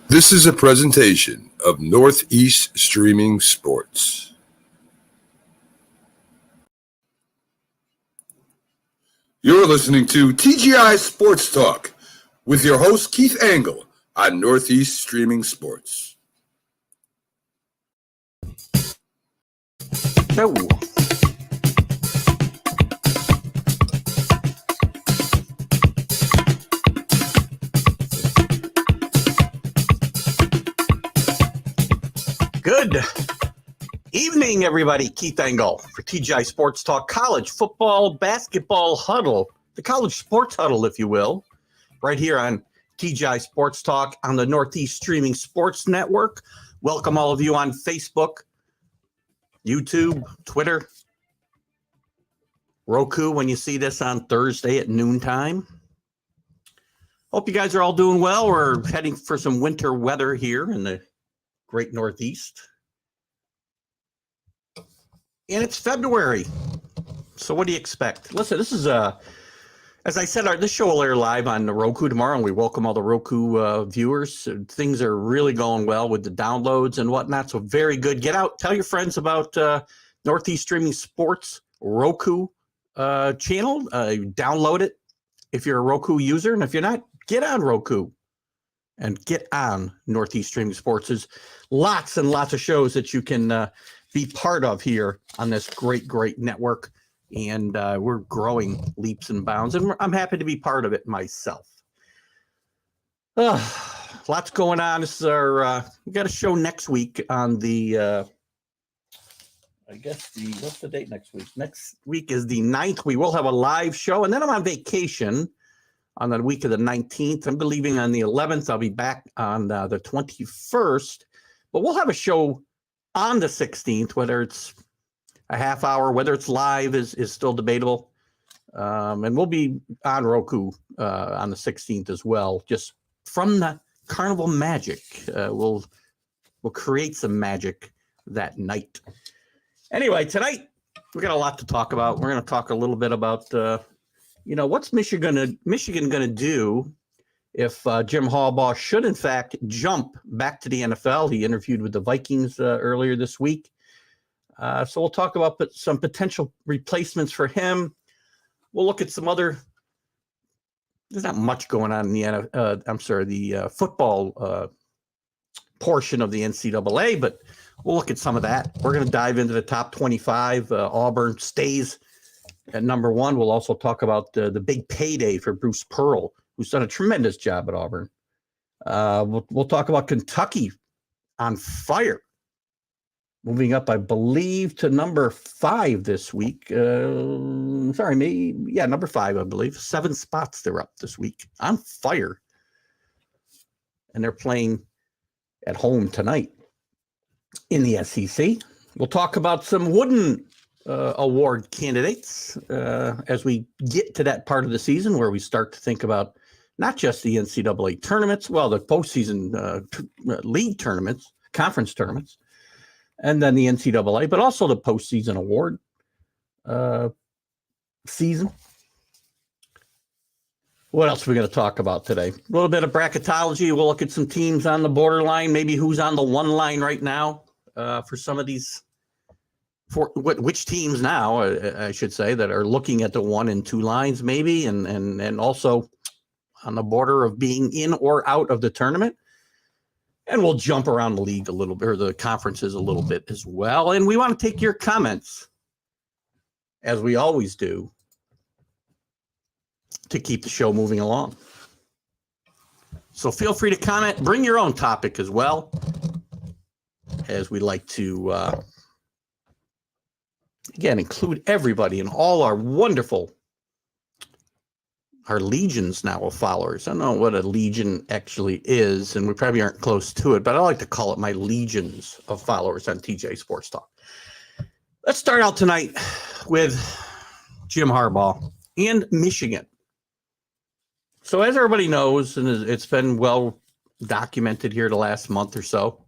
This is a presentation of Northeast Streaming Sports. You're listening to TGI Sports Talk with your host Keith Angle on Northeast Streaming Sports. No. Good evening, everybody. Keith Angle for TGI Sports Talk, college football, basketball huddle, the college sports huddle, if you will, right here on TGI Sports Talk on the Northeast Streaming Sports Network. Welcome all of you on Facebook, YouTube, Twitter, Roku when you see this on Thursday at noontime. Hope you guys are all doing well. We're heading for some winter weather here in the great Northeast. And it's February. So what do you expect? Listen, this is as I said, this show will air live on the Roku tomorrow, and we welcome all the Roku viewers. Things are really going well with the downloads and whatnot. So very good. Get out, tell your friends about Northeast Streaming Sports Roku channel. Download it if you're a Roku user. And if you're not, get on Roku and get on Northeast Streaming Sports. There's lots and lots of shows that you can be part of here on this great network. And we're growing leaps and bounds, and I'm happy to be part of it myself. Lots going on. This is our, we got a show next week on the, what's the date next week? Next week is the 9th. We will have a live show, and then I'm on vacation on the week of the 19th. I'm leaving on the 11th. I'll be back on the 21st, but we'll have a show on the 16th, whether it's a half hour, whether it's live is still debatable. And we'll be on Roku on the 16th as well, just from the Carnival Magic. We'll create some magic that night. Anyway, tonight we got a lot to talk about. We're going to talk a little bit about what's Michigan going to do if Jim Harbaugh should, in fact, jump back to the NFL. He interviewed with the Vikings earlier this week. So we'll talk about some potential replacements for him. We'll look at some other. There's not much going on in the football portion of the NCAA, but we'll look at some of that. We're going to dive into the top 25. Auburn stays at number one. We'll also talk about the big payday for Bruce Pearl, who's done a tremendous job at Auburn. We'll talk about Kentucky on fire, moving up, I believe, to number 5 this week. Number 5, I believe. 7 spots they're up this week. On fire. And they're playing at home tonight in the SEC. We'll talk about some Wooden Award candidates as we get to that part of the season where we start to think about not just the NCAA tournaments, the postseason league tournaments, conference tournaments, and then the NCAA, but also the postseason award season. What else are we going to talk about today? A little bit of bracketology. We'll look at some teams on the borderline, maybe who's on the one line right now for some of these. For which teams now, I should say, that are looking at the 1 and 2 lines maybe, and also on the border of being in or out of the tournament. And we'll jump around the league a little bit, or the conferences a little bit as well. And we want to take your comments, as we always do, to keep the show moving along. So feel free to comment. Bring your own topic as well, as we like to, again, include everybody and all our wonderful, our legions now of followers. I don't know what a legion actually is, and we probably aren't close to it, but I like to call it my legions of followers on TJ Sports Talk. Let's start out tonight with Jim Harbaugh and Michigan. So as everybody knows, and it's been well documented here the last month or so,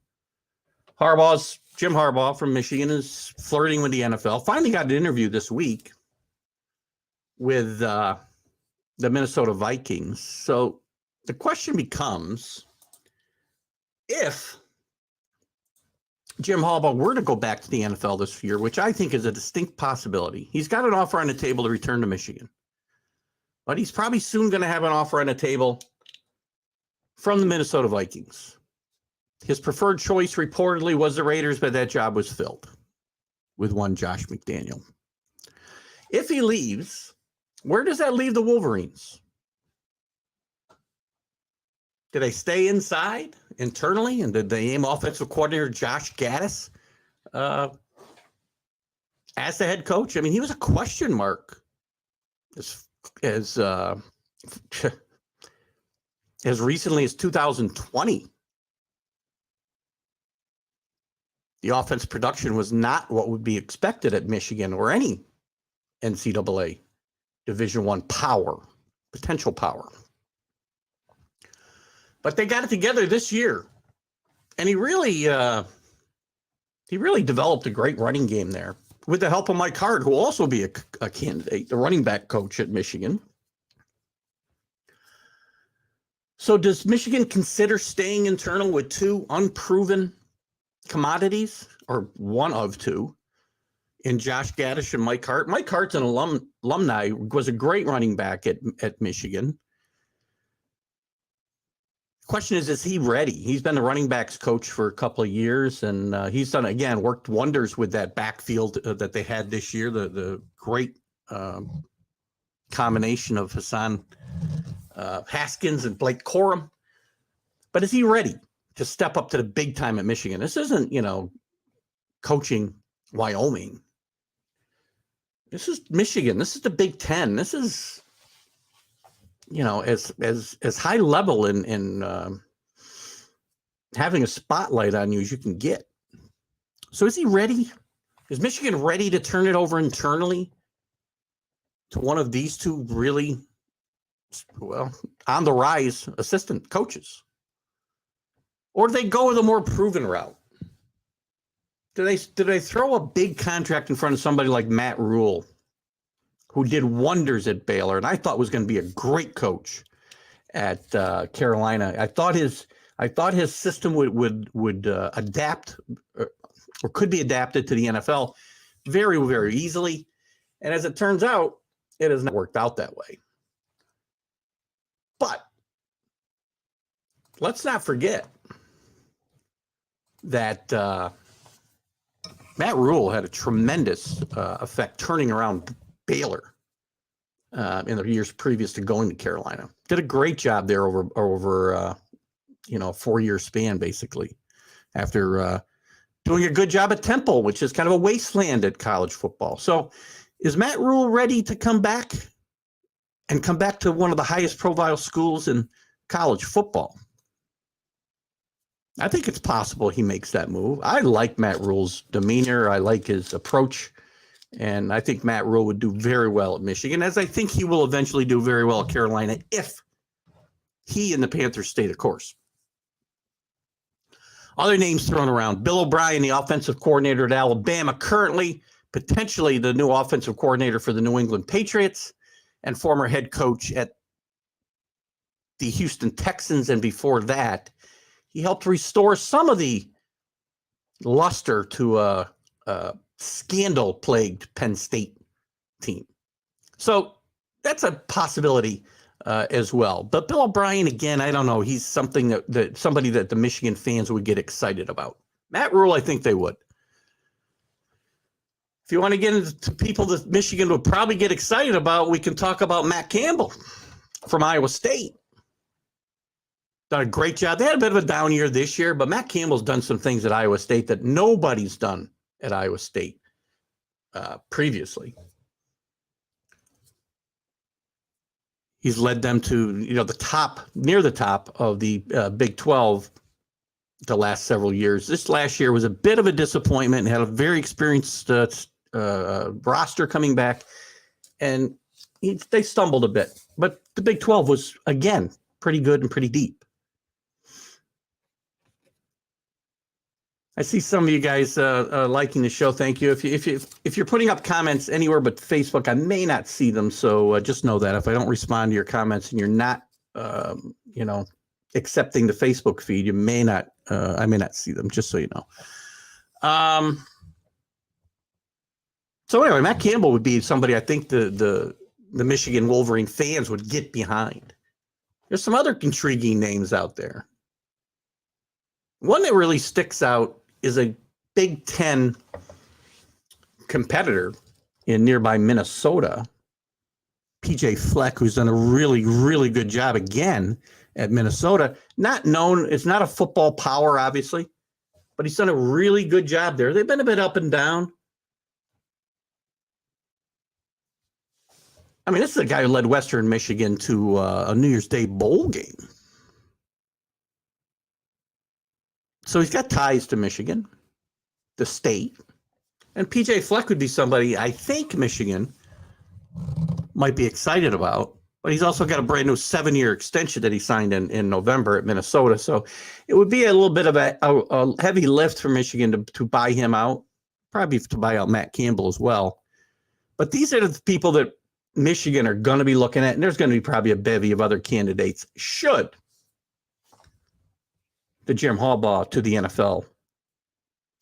Jim Harbaugh from Michigan is flirting with the NFL. Finally got an interview this week with the Minnesota Vikings. So the question becomes, if Jim Harbaugh were to go back to the NFL this year, which I think is a distinct possibility, he's got an offer on the table to return to Michigan. But he's probably soon going to have an offer on the table from the Minnesota Vikings. His preferred choice reportedly was the Raiders, but that job was filled with one Josh McDaniel. If he leaves, where does that leave the Wolverines? Did they stay inside internally? And did they aim offensive coordinator Josh Gaddis as the head coach? I mean, he was a question mark as recently as 2020. The offense production was not what would be expected at Michigan or any NCAA Division I potential power. But they got it together this year, and he really developed a great running game there with the help of Mike Hart, who will also be a candidate, the running back coach at Michigan. So does Michigan consider staying internal with two unproven commodities, or one of two, in Josh Gaddis and Mike Hart? Mike Hart's an alumni, was a great running back at Michigan. Question is he ready? He's been the running backs coach for a couple of years, and he's done, again, worked wonders with that backfield that they had this year, the great combination of Hassan Haskins and Blake Corum. But is he ready to step up to the big time at Michigan? This isn't, coaching Wyoming. This is Michigan. This is the Big Ten. This is, as high level in having a spotlight on you as you can get. So is he ready? Is Michigan ready to turn it over internally to one of these two really, on the rise assistant coaches? Or do they go the more proven route? Do they throw a big contract in front of somebody like Matt Rule, who did wonders at Baylor, and I thought was going to be a great coach at Carolina? I thought his system would adapt or could be adapted to the NFL very, very easily. And as it turns out, it has not worked out that way. But let's not forget that Matt Rule had a tremendous effect turning around Baylor in the years previous to going to Carolina. Did a great job there over a 4-year span, basically, after doing a good job at Temple, which is kind of a wasteland at college football. So is Matt Rule ready to come back to one of the highest profile schools in college football? I think it's possible he makes that move. I like Matt Rule's demeanor. I like his approach. And I think Matt Rule would do very well at Michigan, as I think he will eventually do very well at Carolina if he and the Panthers stay the course. Other names thrown around: Bill O'Brien, the offensive coordinator at Alabama, currently potentially the new offensive coordinator for the New England Patriots, and former head coach at the Houston Texans. And before that, he helped restore some of the luster to a scandal-plagued Penn State team. So that's a possibility as well. But Bill O'Brien, again, I don't know. He's somebody that the Michigan fans would get excited about. Matt Rule, I think they would. If you want to get into people that Michigan would probably get excited about, we can talk about Matt Campbell from Iowa State. Done a great job. They had a bit of a down year this year, but Matt Campbell's done some things at Iowa State that nobody's done at Iowa State previously. He's led them to, near the top of the Big 12 the last several years. This last year was a bit of a disappointment, and had a very experienced roster coming back, and they stumbled a bit. But the Big 12 was, again, pretty good and pretty deep. I see some of you guys liking the show. Thank you. If you're putting up comments anywhere but Facebook, I may not see them. So just know that if I don't respond to your comments and you're not, accepting the Facebook feed, you may not, I may not see them, just so you know. So anyway, Matt Campbell would be somebody I think the Michigan Wolverine fans would get behind. There's some other intriguing names out there. One that really sticks out is a Big Ten competitor in nearby Minnesota, PJ Fleck, who's done a really, really good job again at Minnesota. Not known, it's not a football power, obviously, but he's done a really good job there. They've been a bit up and down. I mean, this is a guy who led Western Michigan to a New Year's Day bowl game. So he's got ties to Michigan, the state. And PJ Fleck would be somebody I think Michigan might be excited about. But he's also got a brand new 7-year extension that he signed in November at Minnesota. So it would be a little bit of a heavy lift for Michigan to buy him out, probably to buy out Matt Campbell as well. But these are the people that Michigan are going to be looking at, and there's going to be probably a bevy of other candidates should the Jim Harbaugh to the NFL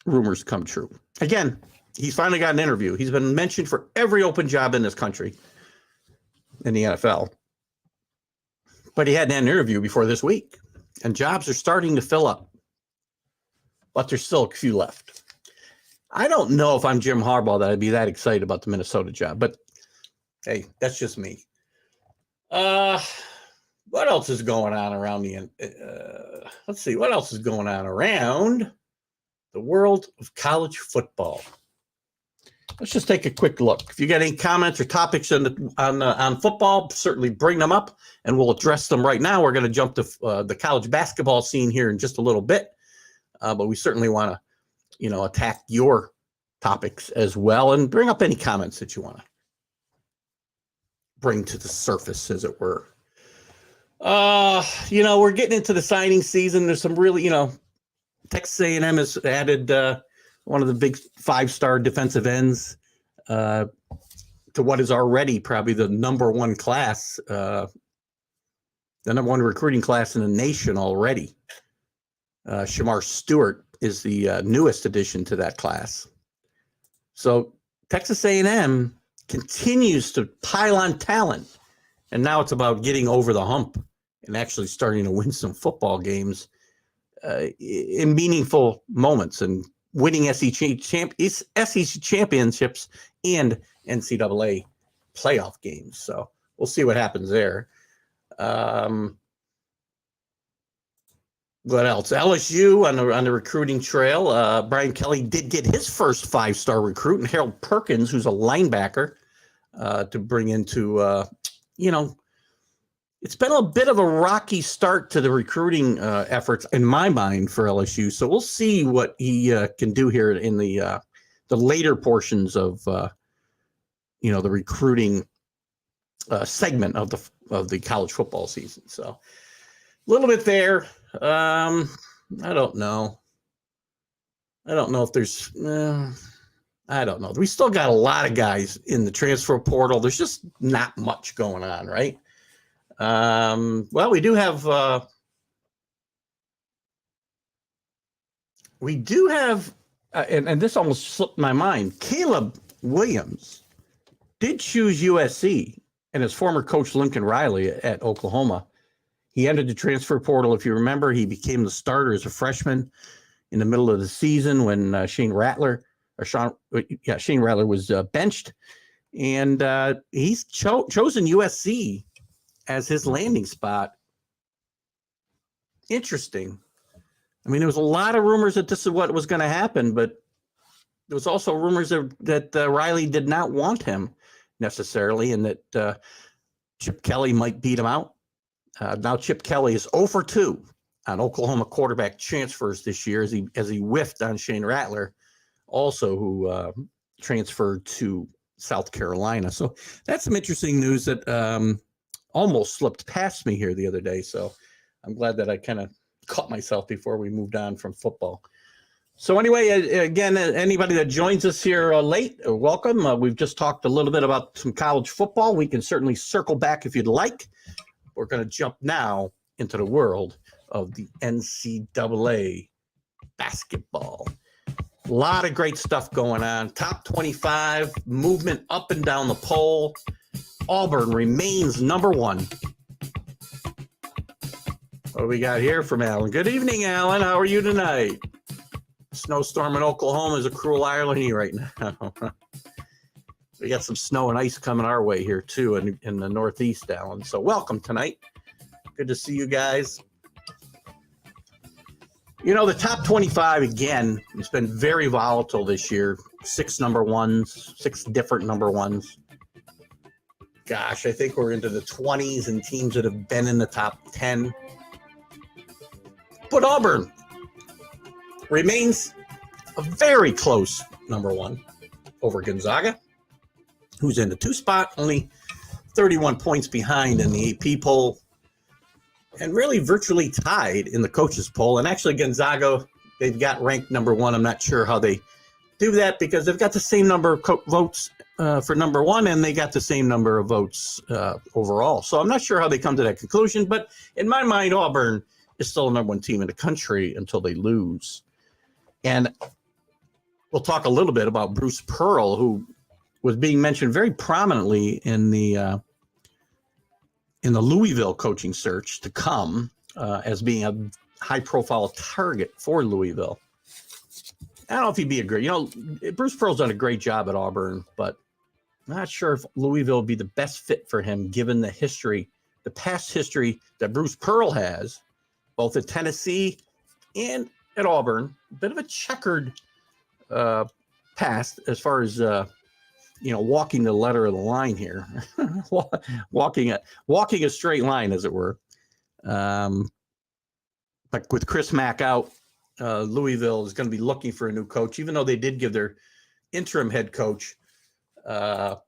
rumors come true. Again, he's finally got an interview. He's been mentioned for every open job in this country in the NFL. But he had an interview before this week, and jobs are starting to fill up. But there's still a few left. I don't know if I'm Jim Harbaugh that I'd be that excited about the Minnesota job, but hey, that's just me. What else is going on around let's see, what else is going on around the world of college football? Let's just take a quick look. If you got any comments or topics on football, certainly bring them up, and we'll address them right now. We're going to jump to the college basketball scene here in just a little bit, but we certainly want to, attack your topics as well, and bring up any comments that you want to bring to the surface, as it were. We're getting into the signing season. There's some really, Texas A&M has added one of the big 5-star defensive ends to what is already probably the number one class, the number one recruiting class in the nation already. Shimar Stewart is the newest addition to that class. So Texas A&M continues to pile on talent, and now it's about getting over the hump and actually starting to win some football games in meaningful moments and winning SEC championships and NCAA playoff games. So we'll see what happens there. What else? LSU on the recruiting trail. Brian Kelly did get his first 5-star recruit, and Harold Perkins, who's a linebacker, to bring into, it's been a bit of a rocky start to the recruiting efforts in my mind for LSU. So we'll see what he can do here in the later portions of, the recruiting segment of the college football season. So a little bit there. I don't know. I don't know if there's, I don't know. We still got a lot of guys in the transfer portal. There's just not much going on, right? Well, we do have, and this almost slipped my mind. Caleb Williams did choose USC, and his former coach Lincoln Riley at Oklahoma. He entered the transfer portal. If you remember, he became the starter as a freshman in the middle of the season when Shane Rattler was benched, and he's chosen USC as his landing spot. Interesting. I mean, there was a lot of rumors that this is what was going to happen, but there was also rumors that Riley did not want him necessarily, and that Chip Kelly might beat him out. Now Chip Kelly is 0 for 2 on Oklahoma quarterback transfers this year, as he whiffed on Shane Rattler, also who transferred to South Carolina. So that's some interesting news that almost slipped past me here the other day. So I'm glad that I kind of caught myself before we moved on from football. So anyway, again, anybody that joins us here late, welcome. We've just talked a little bit about some college football. We can certainly circle back if you'd like. We're going to jump now into the world of the NCAA basketball. A lot of great stuff going on. Top 25, movement up and down the poll. Auburn remains number one. What do we got here from Alan? Good evening, Alan. How are you tonight? Snowstorm in Oklahoma is a cruel irony right now. We got some snow and ice coming our way here, too, in the Northeast, Alan. So welcome tonight. Good to see you guys. You know, the top 25, again, it's been very volatile this year. 6 number ones, 6 different number ones. Gosh, I think we're into the 20s and teams that have been in the top 10. But Auburn remains a very close number one over Gonzaga, who's in the 2 spot, only 31 points behind in the AP poll, and really virtually tied in the coaches poll. And actually Gonzaga, they've got ranked number one. I'm not sure how they do that because they've got the same number of votes for number one, and they got the same number of votes overall. So I'm not sure how they come to that conclusion, but in my mind, Auburn is still the number one team in the country until they lose. And we'll talk a little bit about Bruce Pearl, who was being mentioned very prominently in the Louisville coaching search to come as being a high-profile target for Louisville. I don't know if he'd be a great, Bruce Pearl's done a great job at Auburn, but I'm not sure if Louisville would be the best fit for him given the history, the past history that Bruce Pearl has, both at Tennessee and at Auburn. A bit of a checkered past as far as walking the letter of the line here, walking a straight line, as it were. But with Chris Mack out, Louisville is going to be looking for a new coach, even though they did give their interim head coach not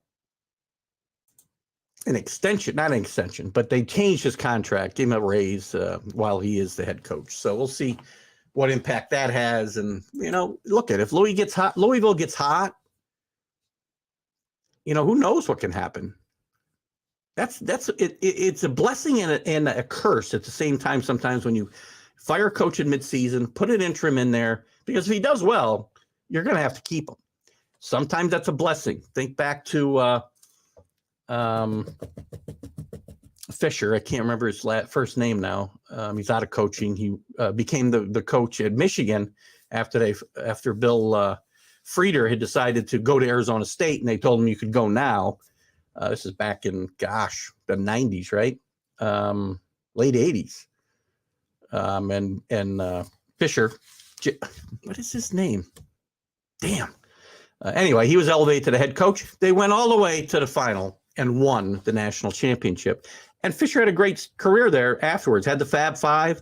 an extension, but they changed his contract, gave him a raise while he is the head coach. So we'll see what impact that has. And, look at if Louisville gets hot, who knows what can happen. That's it. It's a blessing and a curse at the same time. Sometimes when you fire a coach in midseason, put an interim in there, because if he does well, you're going to have to keep him. Sometimes that's a blessing. Think back to Fisher. I can't remember his first name now. He's out of coaching. He became the coach at Michigan after Bill Frieder had decided to go to Arizona State, and they told him you could go now. This is back in, the 90s, right? Late 80s. And Fisher, what is his name? Damn. Anyway, he was elevated to the head coach. They went all the way to the final and won the national championship. And Fisher had a great career there afterwards. Had the Fab Five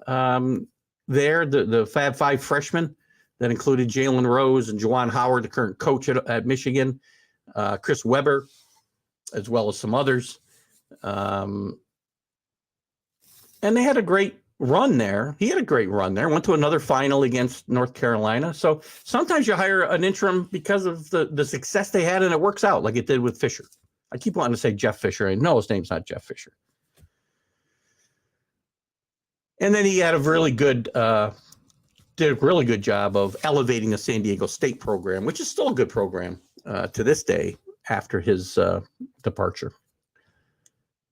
there, the Fab Five freshmen that included Jalen Rose and Juwan Howard, the current coach at Michigan, Chris Webber, as well as some others. And they had a great run there. He had a great run there. Went to another final against North Carolina. So sometimes you hire an interim because of the success they had, and it works out like it did with Fisher. I keep wanting to say Jeff Fisher. I know his name's not Jeff Fisher. And then he had did a really good job of elevating the San Diego State program, which is still a good program to this day after his departure.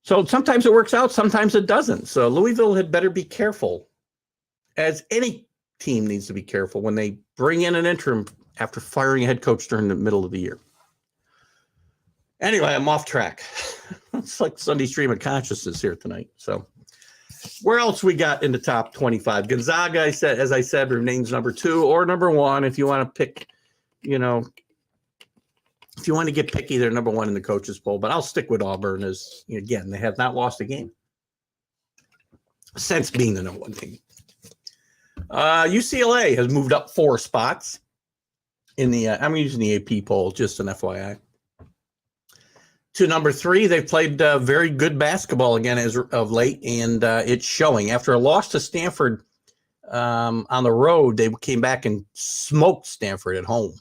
So sometimes it works out, sometimes it doesn't. So Louisville had better be careful, as any team needs to be careful when they bring in an interim after firing a head coach during the middle of the year. Anyway, I'm off track. It's like Sunday stream of consciousness here tonight. So where else we got in the top 25? Gonzaga, as I said, remains number 2 or number 1 if you want to pick, if you want to get picky, they're number 1 in the coaches poll. But I'll stick with Auburn as, again, they have not lost a game since being the number 1 team. UCLA has moved up 4 spots in the, I'm using the AP poll, just an FYI. To number 3, they've played very good basketball again as of late, and it's showing. After a loss to Stanford on the road, they came back and smoked Stanford at home.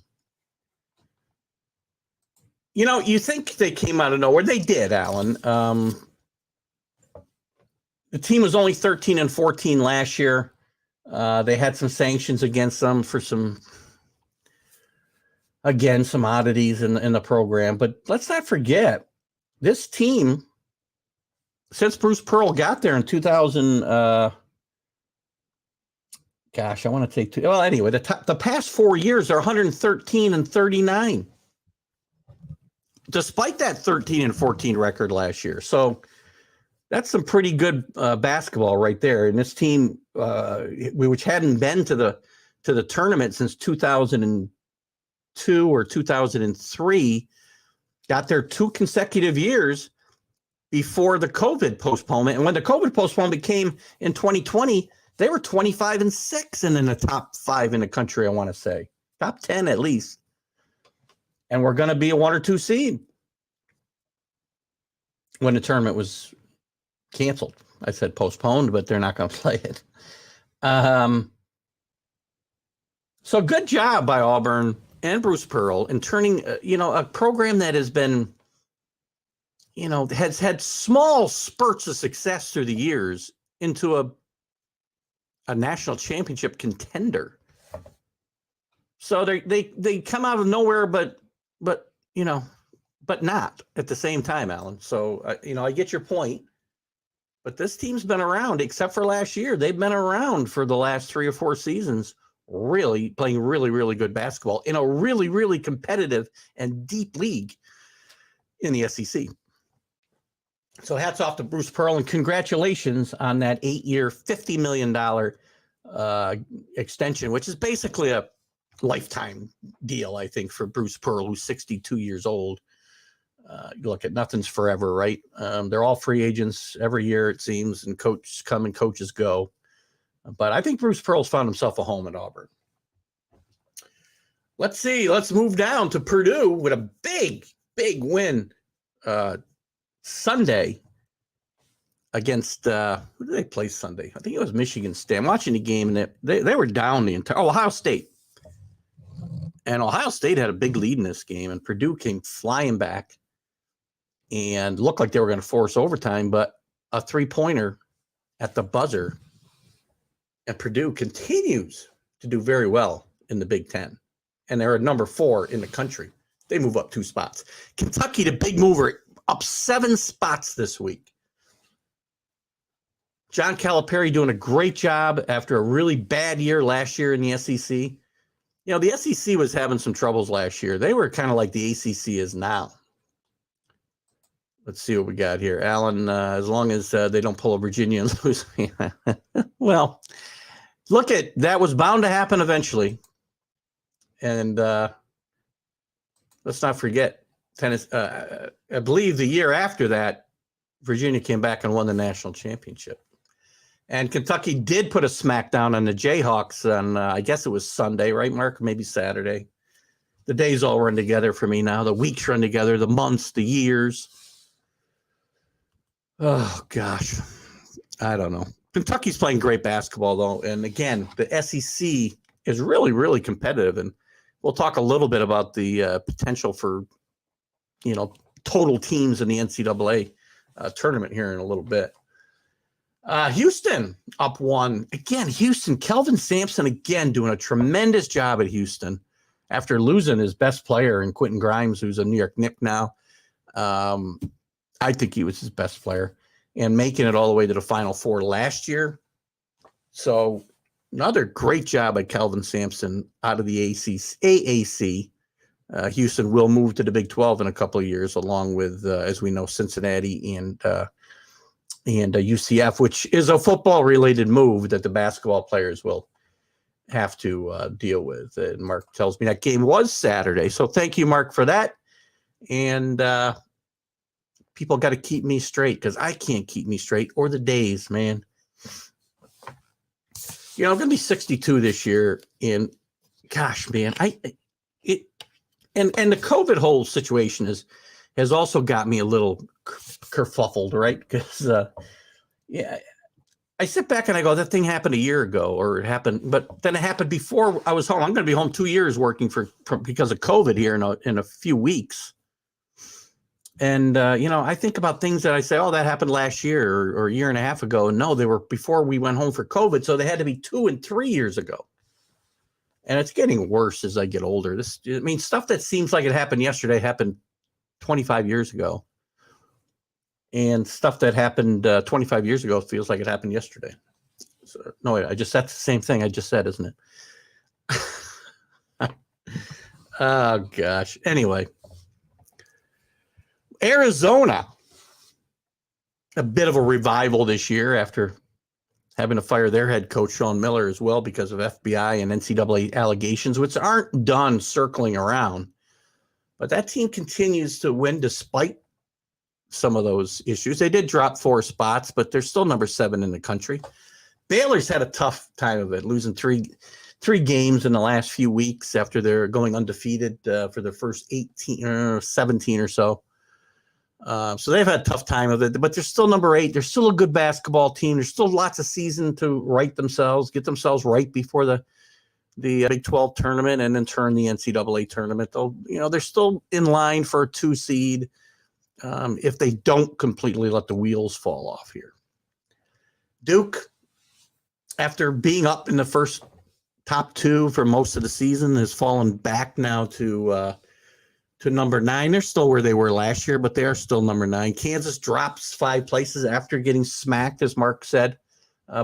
You think they came out of nowhere. They did, Alan. the team was only 13-14 last year. They had some sanctions against them for some oddities in the program. But let's not forget, this team, since Bruce Pearl got there in 2000, I want to take two. Well, anyway, the past 4 years are 113-39, despite that 13-14 record last year. So that's some pretty good basketball right there. And this team, which hadn't been to the tournament since 2002 or 2003, got there 2 consecutive years before the COVID postponement. And when the COVID postponement came in 2020, they were 25-6 and in the top 5 in the country, I want to say. Top 10 at least. And we're going to be a 1 or 2 seed when the tournament was canceled. I said postponed, but they're not going to play it. So good job by Auburn and Bruce Pearl in turning, a program that has been, has had small spurts of success through the years into a national championship contender. So they come out of nowhere, but not at the same time, Alan. So, I get your point. But this team's been around, except for last year. They've been around for the last 3 or 4 seasons, really playing really, really good basketball in a really, really competitive and deep league in the SEC. So hats off to Bruce Pearl, and congratulations on that 8-year, $50 million extension, which is basically a lifetime deal, I think, for Bruce Pearl, who's 62 years old. You look at nothing's forever, right? They're all free agents every year, it seems, and coaches come and coaches go. But I think Bruce Pearl's found himself a home at Auburn. Let's see. Let's move down to Purdue with a big, big win Sunday against who did they play Sunday? I think it was Michigan State. I'm watching the game, and they were down the entire Ohio State. And Ohio State had a big lead in this game, and Purdue came flying back and looked like they were going to force overtime, but a 3-pointer at the buzzer. And Purdue continues to do very well in the Big Ten. And they're at number 4 in the country. They move up 2 spots. Kentucky, the big mover, up 7 spots this week. John Calipari doing a great job after a really bad year last year in the SEC. The SEC was having some troubles last year. They were kind of like the ACC is now. Let's see what we got here. Alan, as long as they don't pull a Virginia and lose. Well, look at that was bound to happen eventually. And let's not forget, tennis. I believe the year after that, Virginia came back and won the national championship. And Kentucky did put a smackdown on the Jayhawks on, I guess it was Sunday, right, Mark? Maybe Saturday. The days all run together for me now. The weeks run together, the months, the years. Oh, gosh. I don't know. Kentucky's playing great basketball, though. And, again, the SEC is really, really competitive. And we'll talk a little bit about the potential for, total teams in the NCAA tournament here in a little bit. Houston up 1. Again, Houston, Kelvin Sampson, again, doing a tremendous job at Houston after losing his best player in Quentin Grimes, who's a New York Knick now. I think he was his best player, and making it all the way to the Final Four last year. So another great job by Kelvin Sampson out of the AAC. Houston will move to the Big 12 in a couple of years, along with, as we know, Cincinnati and UCF, which is a football-related move that the basketball players will have to deal with. And Mark tells me that game was Saturday. So thank you, Mark, for that. And people got to keep me straight, because I can't keep me straight, or the days, man. I'm going to be 62 this year, and gosh, man, and the COVID whole situation has also got me a little kerfuffled, right? Because I sit back and I go, that thing happened a year ago, or it happened, but then it happened before I was home. I'm going to be home 2 years working because of COVID here in a few weeks. And, I think about things that I say, oh, that happened last year or a year and a half ago. No, they were before we went home for COVID. So they had to be 2 and 3 years ago. And it's getting worse as I get older. Stuff that seems like it happened yesterday happened 25 years ago. And stuff that happened 25 years ago feels like it happened yesterday. So, no, wait, that's the same thing I just said, isn't it? Oh, gosh. Anyway. Arizona, a bit of a revival this year after having to fire their head coach, Sean Miller, as well because of FBI and NCAA allegations, which aren't done circling around. But that team continues to win despite some of those issues. They did drop 4 spots, but they're still number 7 in the country. Baylor's had a tough time of it, losing three games in the last few weeks after they're going undefeated for their first 17 or so. So they've had a tough time of it, but they're still number 8. They're still a good basketball team. There's still lots of season to get themselves right before the Big 12 tournament and then turn the NCAA tournament. They're still in line for a 2 seed if they don't completely let the wheels fall off here. Duke, after being up in the first top 2 for most of the season, has fallen back now to number 9. They're still where they were last year, but they are still number 9. Kansas drops 5 places after getting smacked, as Mark said,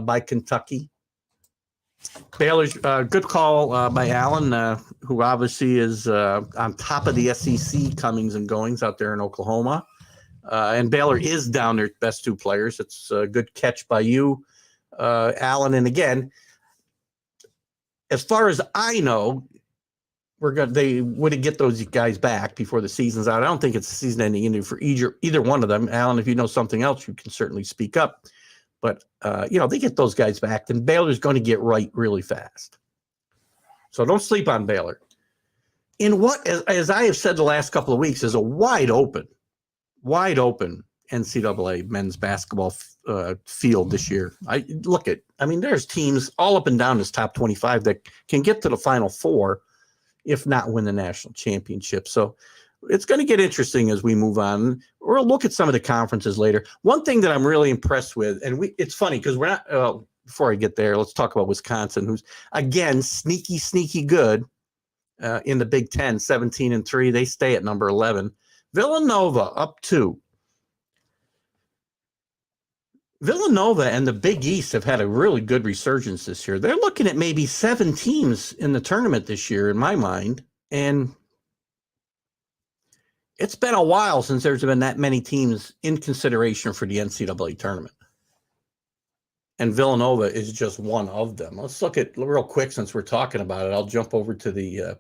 by Kentucky. Baylor's good call by Allen, who obviously is on top of the SEC comings and goings out there in Oklahoma. And Baylor is down their best 2 players. It's a good catch by you, Allen. And again, as far as I know, they would get those guys back before the season's out. I don't think it's a season-ending injury for either one of them. Alan, if you know something else, you can certainly speak up. But they get those guys back, then Baylor's going to get right really fast. So don't sleep on Baylor. In what, as I have said the last couple of weeks, is a wide open NCAA men's basketball field this year. There's teams all up and down this top 25 that can get to the Final Four, if not win the national championship. So it's going to get interesting as we move on. We'll look at some of the conferences later. One thing that I'm really impressed with, and it's funny because we're not, before I get there, let's talk about Wisconsin, who's, again, sneaky good in the Big Ten, 17-3. They stay at number 11. Villanova up 2. Villanova and the Big East have had a really good resurgence this year. They're looking at maybe 7 teams in the tournament this year, in my mind. And it's been a while since there's been that many teams in consideration for the NCAA tournament. And Villanova is just one of them. Let's look at, real quick, since we're talking about it, I'll jump over to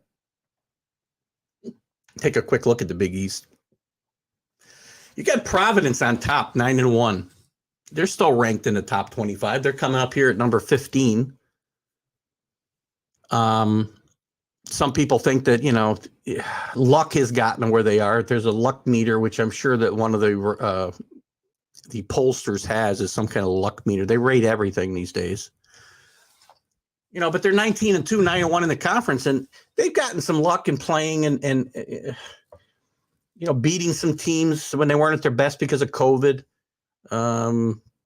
take a quick look at the Big East. You got Providence on top, 9-1. They're still ranked in the top 25. They're coming up here at number 15. Some people think that, luck has gotten them where they are. There's a luck meter, which I'm sure that one of the pollsters has, is some kind of luck meter. They rate everything these days. But they're 19-2, 9-1 in the conference, and they've gotten some luck in playing and beating some teams when they weren't at their best because of COVID.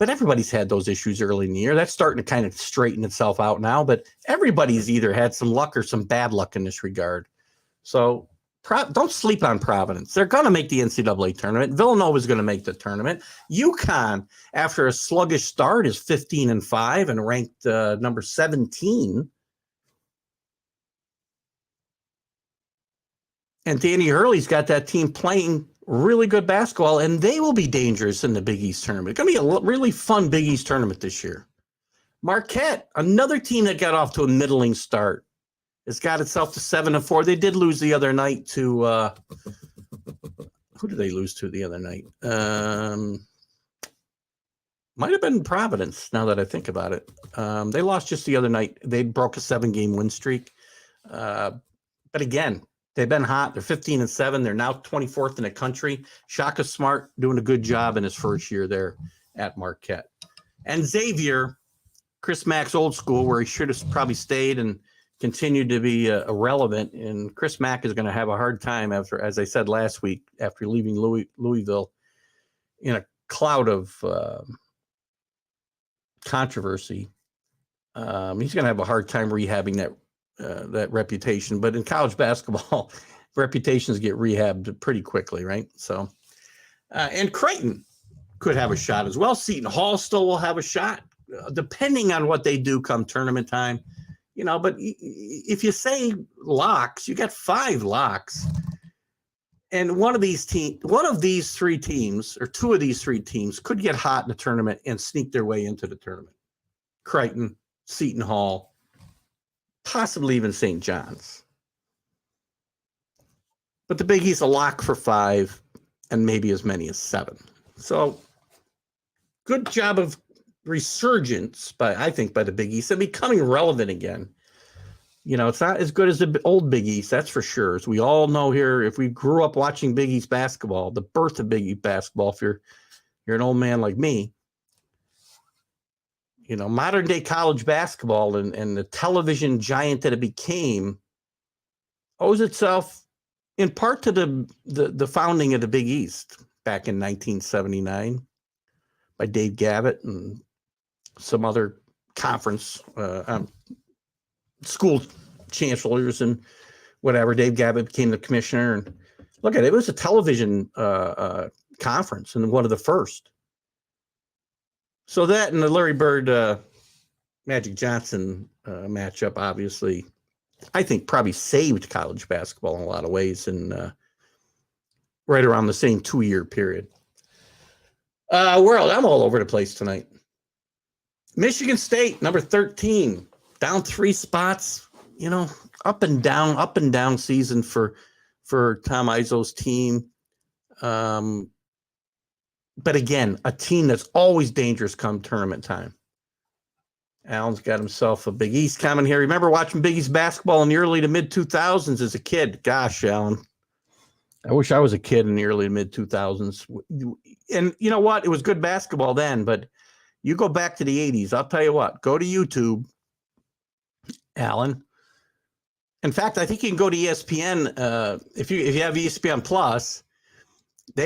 But everybody's had those issues early in the year. That's starting to kind of straighten itself out now, but everybody's either had some luck or some bad luck in this regard. So don't sleep on Providence. They're going to make the NCAA tournament. Villanova is going to make the tournament. UConn, after a sluggish start, is 15-5 and ranked number 17. And Danny Hurley's got that team playing really good basketball, and they will be dangerous in the Big East tournament. It's going to be a really fun Big East tournament this year. Marquette, another team that got off to a middling start, has got itself to 7-4. They did lose the other night to who did they lose to the other night? Might have been Providence, now that I think about it. They lost just the other night. They broke a 7-game win streak. But again, they've been hot. They're 15-7. They're now 24th in the country. Shaka Smart doing a good job in his first year there at Marquette. And Xavier, Chris Mack's old school, where he should have probably stayed and continue to be irrelevant, and Chris Mack is going to have a hard time after, as I said last week, after leaving Louisville in a cloud of controversy. He's going to have a hard time rehabbing that reputation. But in college basketball, reputations get rehabbed pretty quickly, right? So, and Creighton could have a shot as well. Seton Hall still will have a shot, depending on what they do come tournament time. You know, but if you say locks, you got 5 locks. And one of these three teams, or 2 of these 3 teams, could get hot in the tournament and sneak their way into the tournament. Creighton, Seton Hall, possibly even St. John's. But the Big East a lock for 5, and maybe as many as 7. So good job of resurgence I think by the Big East and becoming relevant again. You know, it's not as good as the old Big East, that's for sure. As we all know here, if we grew up watching Big East basketball, the birth of Big East basketball, if you're an old man like me, you know, modern day college basketball and the television giant that it became owes itself in part to the founding of the Big East back in 1979 by Dave Gavitt and some other conference school chancellors and whatever. Dave Gavitt became the commissioner, and look at it. It was a television conference and one of the first. So that and the Larry Bird Magic Johnson matchup, obviously, I think probably saved college basketball in a lot of ways, and right around the same 2-year period. I'm all over the place tonight. Michigan State, number 13, down 3 spots. You know, up and down season for Tom Izzo's team. But again, a team that's always dangerous come tournament time. Alan's got himself a Big East comment here. Remember watching Big East basketball in the early to mid 2000s as a kid? Gosh, Alan, I wish I was a kid in the early to mid 2000s. And you know what? It was good basketball then, but you go back to the 80s. I'll tell you what. Go to YouTube, Alan. In fact, I think you can go to ESPN if you have ESPN Plus.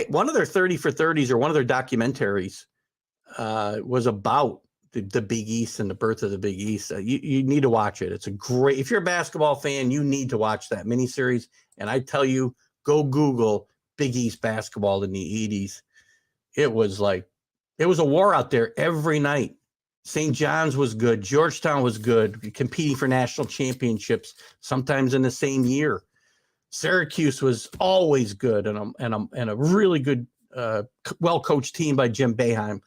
One of their 30 for 30s or one of their documentaries was about the Big East and the birth of the Big East. You need to watch it. It's a great. If you're a basketball fan, you need to watch that miniseries. And I tell you, go Google Big East basketball in the 80s. It was a war out there every night. St. John's was good. Georgetown was good, competing for national championships, sometimes in the same year. Syracuse was always good, and a really good, well-coached team by Jim Boeheim.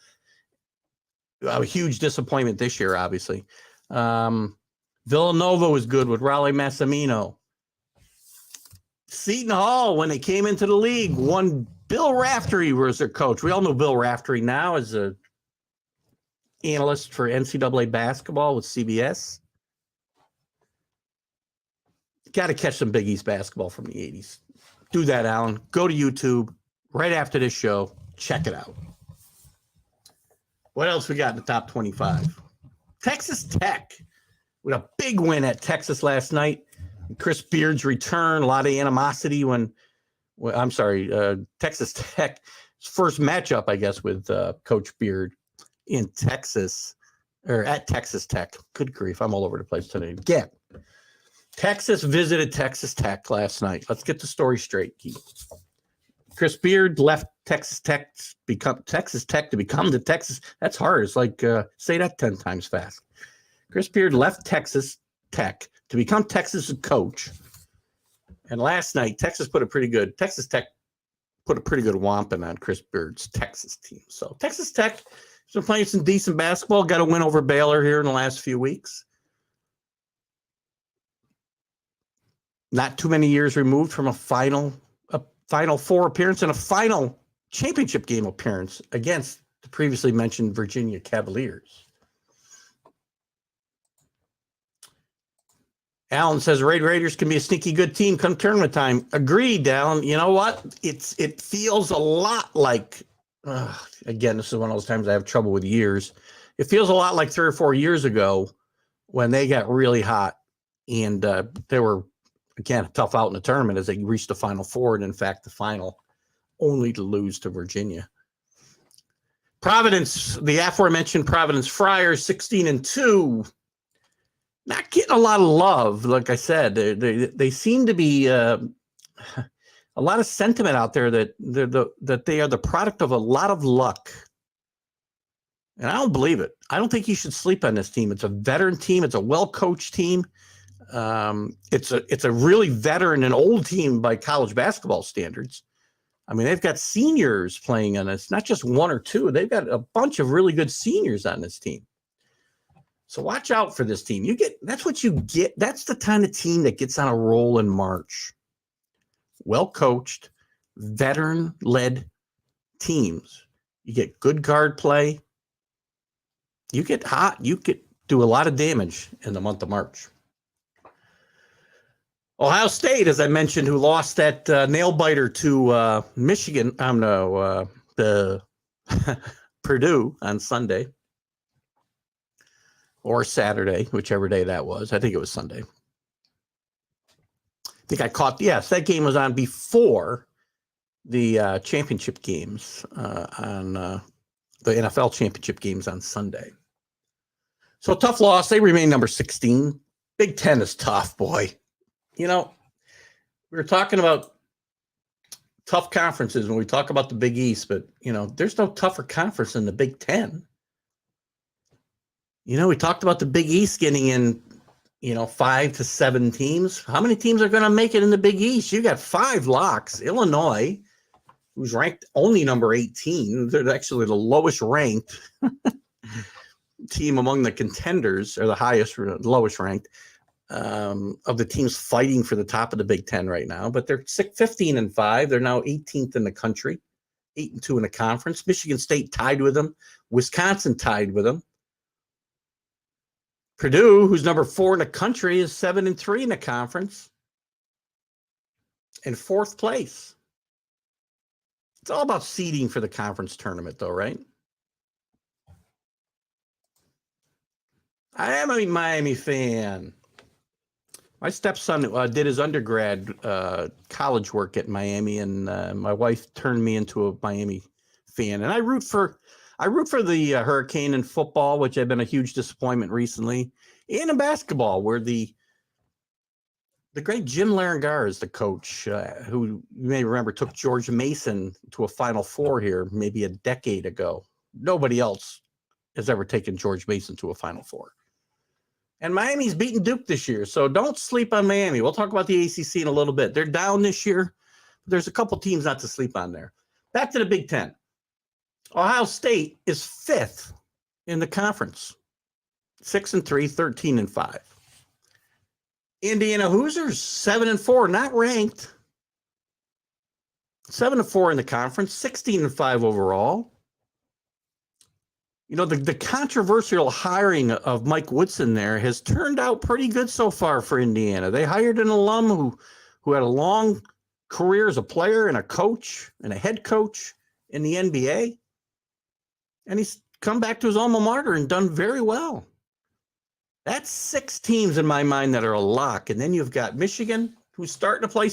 A huge disappointment this year, obviously. Villanova was good with Raleigh Massimino. Seton Hall, when they came into the league, won. Bill Raftery was their coach. We all know Bill Raftery now as a analyst for NCAA basketball with CBS. Got to catch some Big East basketball from the 80s. Do that, Alan. Go to YouTube right after this show. Check it out. What else we got in the top 25? Texas Tech with a big win at Texas last night. Chris Beard's return, a lot of animosity Texas Tech's first matchup, I guess, with Coach Beard in Texas, or at Texas Tech. Good grief, I'm all over the place today. Again, Texas visited Texas Tech last night. Let's get the story straight, Keith. Chris Beard left Texas Tech to become the Texas. That's hard. It's like, say that 10 times fast. Chris Beard left Texas Tech to become Texas' coach. And last night, Texas Tech put a pretty good whomping on Chris Beard's Texas team. So Texas Tech has been playing some decent basketball. Got a win over Baylor here in the last few weeks. Not too many years removed from a Final Four appearance and a final championship game appearance against the previously mentioned Virginia Cavaliers. Alan says Raiders can be a sneaky good team come tournament time. Agreed, Alan. You know what? It feels a lot like, again, this is one of those times I have trouble with years. It feels a lot like 3 or 4 years ago when they got really hot And they were, again, tough out in the tournament as they reached the Final Four, and in fact, the final, only to lose to Virginia. Providence, the aforementioned Providence Friars, 16-2, not getting a lot of love. Like I said, they seem to be a lot of sentiment out there that they are the product of a lot of luck. And I don't believe it. I don't think you should sleep on this team. It's a veteran team. It's a well-coached team. It's a really veteran and old team by college basketball standards. I mean, they've got seniors playing on this, not just one or two. They've got a bunch of really good seniors on this team. So watch out for this team. That's what you get. That's the kind of team that gets on a roll in March. Well-coached, veteran-led teams. You get good guard play. You get hot. You could do a lot of damage in the month of March. Ohio State, as I mentioned, who lost that nail-biter to Michigan, the Purdue on Sunday or Saturday, whichever day that was. I think it was Sunday. I think I caught, yes, that game was on before the championship games on the NFL championship games on Sunday. So tough loss. They remain number 16. Big Ten is tough, boy. You know, we were talking about tough conferences when we talk about the Big East, but, you know, there's no tougher conference than the Big Ten. You know, we talked about the Big East getting in, 5 to 7 teams. How many teams are going to make it in the Big East? You got 5 locks. Illinois, who's ranked only number 18. They're actually the lowest ranked team among the contenders, or the lowest ranked of the teams fighting for the top of the Big Ten right now. But they're 15-5. They're now 18th in the country, 8-2 in the conference. Michigan State tied with them. Wisconsin tied with them. Purdue, who's number 4 in the country, is 7-3 in the conference, in 4th place. It's all about seeding for the conference tournament, though, right? I am a Miami fan. My stepson did his undergrad college work at Miami, and my wife turned me into a Miami fan. And I root for the Hurricane in football, which had been a huge disappointment recently, and in basketball, where the great Jim Larragar is the coach, who you may remember took George Mason to a Final Four here maybe a decade ago. Nobody else has ever taken George Mason to a Final Four. And Miami's beaten Duke this year, so don't sleep on Miami. We'll talk about the ACC in a little bit. They're down this year. There's a couple teams not to sleep on there. Back to the Big Ten. Ohio State is 5th in the conference, 6-3, 13-5. Indiana Hoosiers, 7-4, not ranked. 7-4 in the conference, 16-5 overall. You know, the controversial hiring of Mike Woodson there has turned out pretty good so far for Indiana. They hired an alum who had a long career as a player and a coach and a head coach in the NBA. And he's come back to his alma mater and done very well. That's 6 teams in my mind that are a lock. And then you've got Michigan, who's starting to play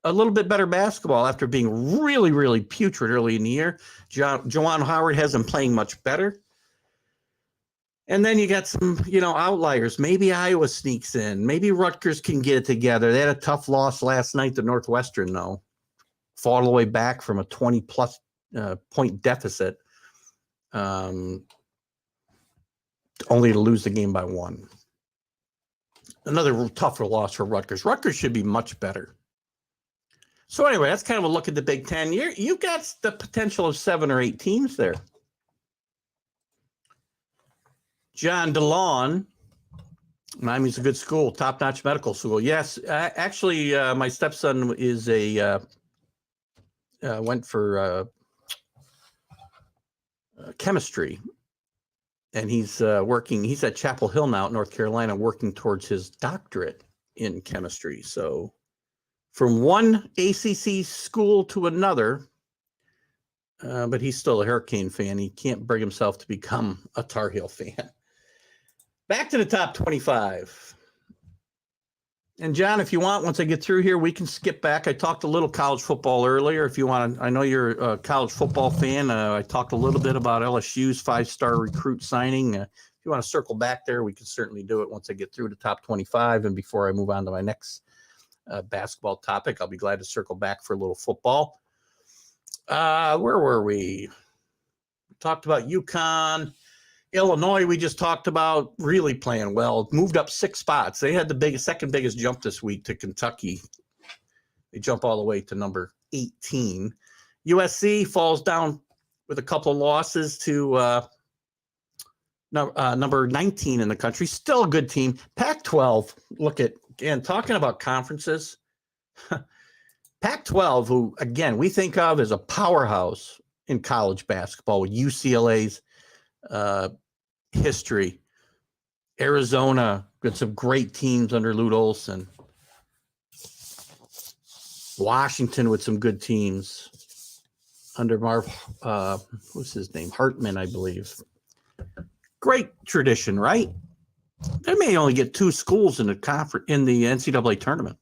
a little bit better basketball after being really, really putrid early in the year. Juwan Howard has them playing much better. And then you got some, outliers. Maybe Iowa sneaks in. Maybe Rutgers can get it together. They had a tough loss last night to Northwestern, though. Fought all the way back from a 20-plus point deficit, only to lose the game by 1. Another tougher loss for Rutgers. Rutgers should be much better. So anyway, that's kind of a look at the Big Ten. You got the potential of 7 or 8 teams there. John DeLon, Miami's a good school, top-notch medical school. Yes, actually, my stepson is went for chemistry, and he's working. He's at Chapel Hill now, North Carolina, working towards his doctorate in chemistry. So, from one ACC school to another, but he's still a Hurricane fan. He can't bring himself to become a Tar Heel fan. Back to the top 25. And John, if you want, once I get through here, we can skip back. I talked a little college football earlier. If you want to, I know you're a college football fan. I talked a little bit about LSU's 5-star recruit signing. If you want to circle back there, we can certainly do it once I get through the top 25. And before I move on to my next basketball topic, I'll be glad to circle back for a little football. Where were we? We talked about UConn. Illinois, we just talked about, really playing well. Moved up 6 spots. They had the second biggest jump this week to Kentucky. They jump all the way to number 18. USC falls down with a couple of losses to number 19 in the country. Still a good team. Pac-12, look at, again, talking about conferences. Pac-12, who, again, we think of as a powerhouse in college basketball with UCLA's history. Arizona got some great teams under Lute Olson. Washington with some good teams under what's his name? Hartman, I believe. Great tradition, right? They may only get 2 schools in the NCAA tournament.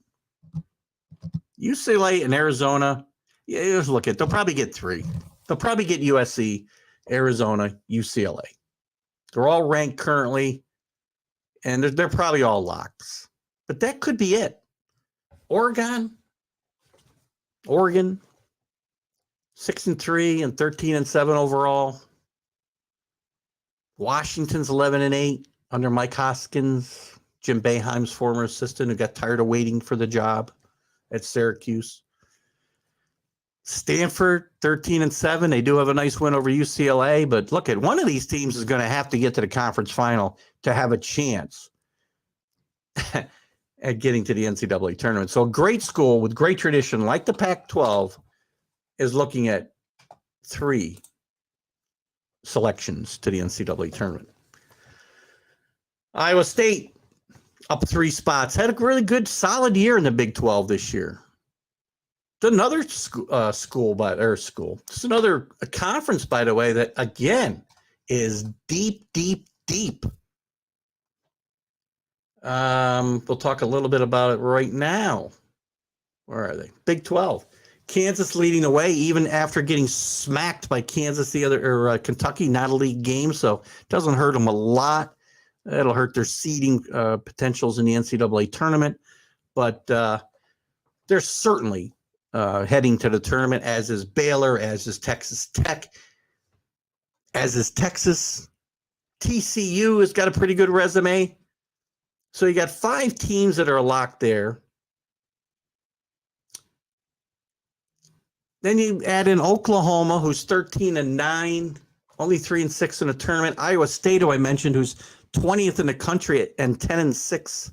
UCLA and Arizona. Yeah, just look at. They'll probably get 3. They'll probably get USC, Arizona, UCLA. They're all ranked currently, and they're probably all locks. But that could be it. Oregon, 6-3 and 13-7 overall. Washington's 11-8 under Mike Hoskins, Jim Boeheim's former assistant, who got tired of waiting for the job at Syracuse. Stanford, 13-7. They do have a nice win over UCLA, but look at one of these teams is going to have to get to the conference final to have a chance at getting to the NCAA tournament. So a great school with great tradition, like the Pac-12, is looking at 3 selections to the NCAA tournament. Iowa State up 3 spots. Had a really good, solid year in the Big 12 this year. It's another It's another conference, by the way, that again is deep, deep, deep. We'll talk a little bit about it right now. Where are they? Big 12. Kansas leading the way, even after getting smacked by Kansas Kentucky, not a league game, so it doesn't hurt them a lot. It'll hurt their seeding potentials in the NCAA tournament, but they're certainly heading to the tournament, as is Baylor, as is Texas Tech, as is Texas. TCU has got a pretty good resume. So you got 5 teams that are locked there. Then you add in Oklahoma, who's 13-9, only 3-6 in the tournament. Iowa State, who I mentioned, who's 20th in the country and 16-6,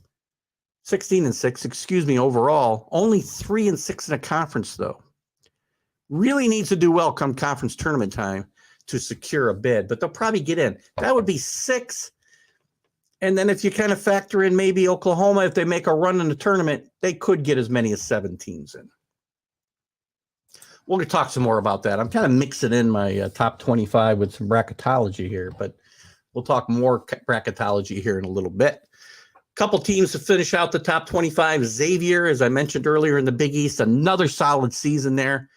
overall. Only 3-6 in a conference, though. Really needs to do well come conference tournament time to secure a bid, but they'll probably get in. That would be 6. And then if you kind of factor in maybe Oklahoma, if they make a run in the tournament, they could get as many as 7 teams in. We're going to talk some more about that. I'm kind of mixing in my top 25 with some bracketology here, but we'll talk more bracketology here in a little bit. Couple teams to finish out the top 25. Xavier, as I mentioned earlier in the Big East, another solid season there.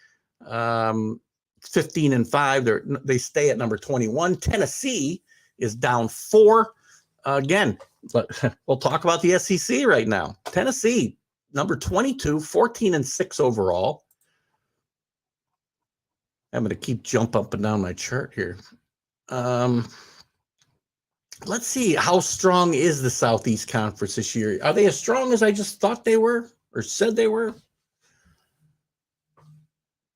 15-5. They stay at number 21. Tennessee is down 4. Again, but we'll talk about the SEC right now. Tennessee, number 22, 14-6 overall. I'm going to keep jumping up and down my chart here. Let's see, how strong is the Southeast Conference this year? Are they as strong as I just thought they were or said they were?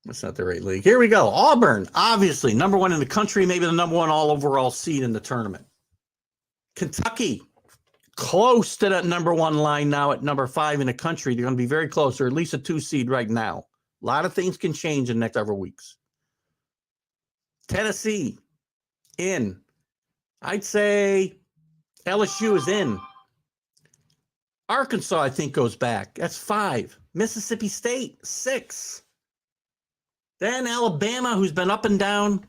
That's not the right league. Here we go. Auburn, obviously, number 1 in the country, maybe the number 1 all overall seed in the tournament. Kentucky, close to that number 1 line now at number 5 in the country. They're going to be very close, or at least a 2 seed right now. A lot of things can change in the next several weeks. Tennessee, in. I'd say LSU is in. Arkansas, I think, goes back. That's 5. Mississippi State, 6. Then Alabama, who's been up and down.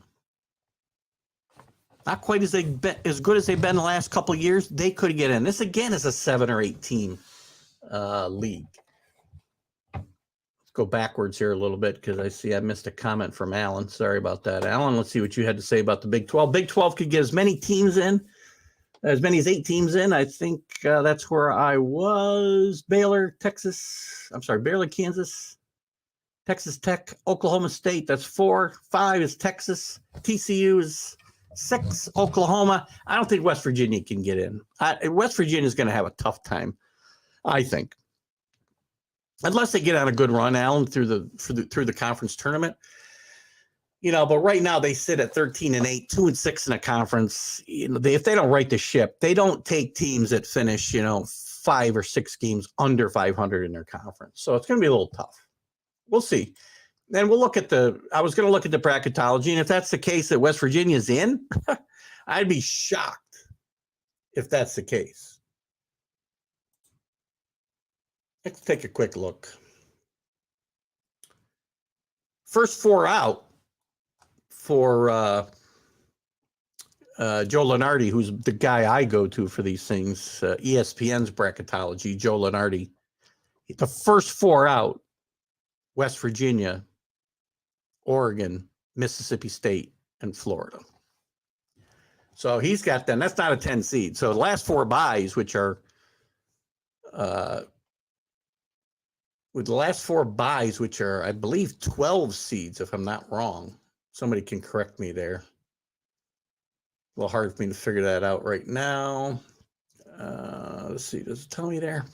Not quite as good as they've been the last couple of years. They could get in. This, again, is a 7 or 8 team league. Let's go backwards here a little bit because I see I missed a comment from Alan. Sorry about that, Alan. Let's see what you had to say about the Big 12. Big 12 could get as many teams in, as many as 8 teams in. I think that's where I was. Baylor, Kansas, Texas Tech, Oklahoma State. That's 4. 5 is Texas. TCU is 6. Oklahoma. I don't think West Virginia can get in. West Virginia is going to have a tough time, I think, unless they get on a good run, Alan, through the conference tournament. But right now they sit at 13-8, 2-6 in a conference. If they don't right the ship, they don't take teams that finish, 5 or 6 games under 500 in their conference. So it's going to be a little tough. We'll see. Then we'll look at I was going to look at the bracketology, and if that's the case that West Virginia's in, I'd be shocked if that's the case. Let's take a quick look. First 4 out for Joe Lunardi, who's the guy I go to for these things, ESPN's bracketology, Joe Lunardi. The first 4 out, West Virginia, Oregon, Mississippi State, and Florida. So he's got them. That's not a 10 seed. So the last 4 byes, which are I believe 12 seeds, if I'm not wrong. Somebody can correct me there. A little hard for me to figure that out right now. Let's see. Does it tell me there?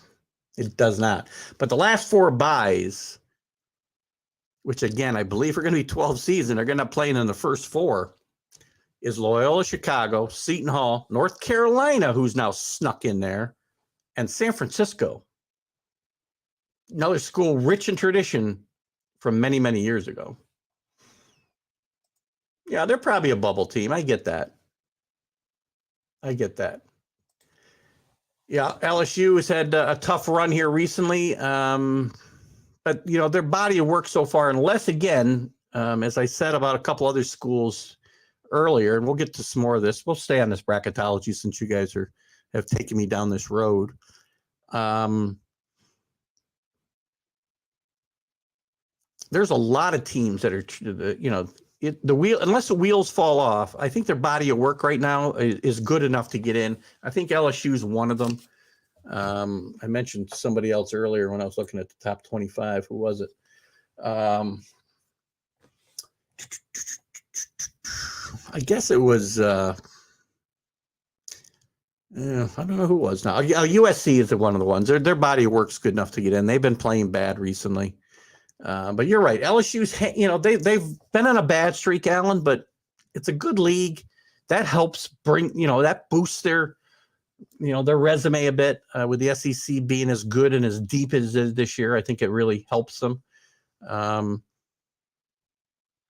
It does not. But the last 4 byes, which again, I believe are going to be 12 seeds, and they're going to play in the first 4, is Loyola Chicago, Seton Hall, North Carolina, who's now snuck in there, and San Francisco. Another school rich in tradition from many, many years ago. Yeah, they're probably a bubble team. I get that. Yeah, LSU has had a tough run here recently. But, their body of work so far, unless, again, as I said about a couple other schools earlier, and we'll get to some more of this. We'll stay on this bracketology since you guys have taken me down this road. There's a lot of teams that are, unless the wheels fall off, I think their body of work right now is good enough to get in. I think LSU is one of them. I mentioned somebody else earlier when I was looking at the top 25. Who was it? I guess it was, I don't know who it was now. USC is one of the ones. Their body of work's good enough to get in. They've been playing bad recently. But you're right. LSU's, they've been on a bad streak, Alan, but it's a good league. That helps bring, that boosts their resume a bit with the SEC being as good and as deep as it is this year. I think it really helps them.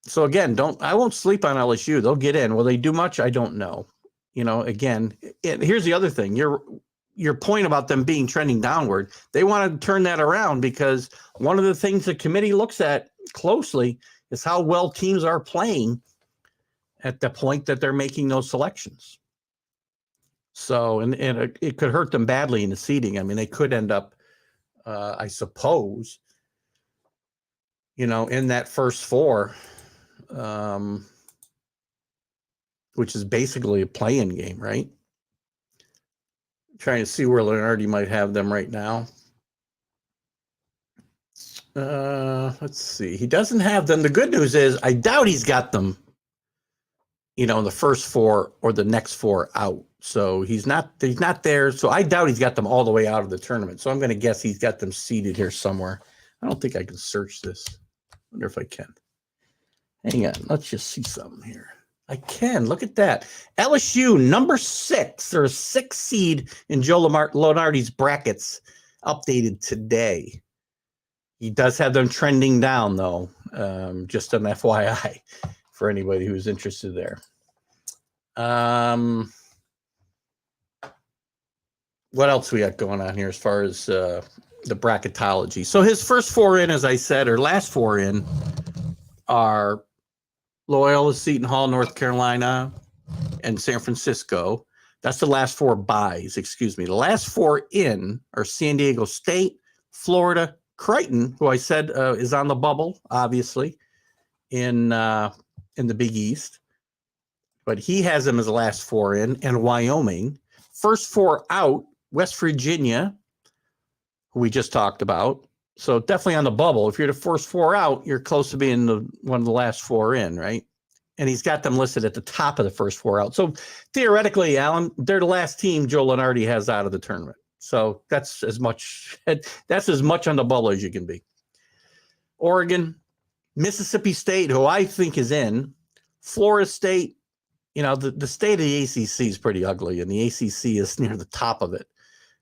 So again, I won't sleep on LSU. They'll get in. Will they do much? I don't know. Again, here's the other thing. Your point about them being trending downward, they want to turn that around because one of the things the committee looks at closely is how well teams are playing at the point that they're making those selections. So, and it could hurt them badly in the seeding. I mean, they could end up, I suppose, in that first 4, which is basically a play-in game, right? Trying to see where Lunardi might have them right now. Let's see. He doesn't have them. The good news is I doubt he's got them, in the first 4 or the next 4 out. So he's not there. So I doubt he's got them all the way out of the tournament. So I'm going to guess he's got them seated here somewhere. I don't think I can search this. Wonder if I can. Hang on. Let's just see something here. I can. Look at that. LSU, number 6. They're a 6 seed in Joe Lunardi's brackets, updated today. He does have them trending down, though. Just an FYI for anybody who's interested there. What else we got going on here as far as the bracketology? So his first 4 in, as I said, or last 4 in, are Loyola, Seton Hall, North Carolina, and San Francisco. That's the last 4 buys, excuse me. The last 4 in are San Diego State, Florida, Creighton, who I said is on the bubble, obviously, in the Big East. But he has them as the last 4 in, and Wyoming. First 4 out, West Virginia, who we just talked about. So definitely on the bubble. If you're the first 4 out, you're close to being one of the last 4 in, right? And he's got them listed at the top of the first 4 out. So theoretically, Alan, they're the last team Joe Lunardi has out of the tournament. So that's as much on the bubble as you can be. Oregon, Mississippi State, who I think is in, Florida State. You know, the state of the ACC is pretty ugly, and the ACC is near the top of it.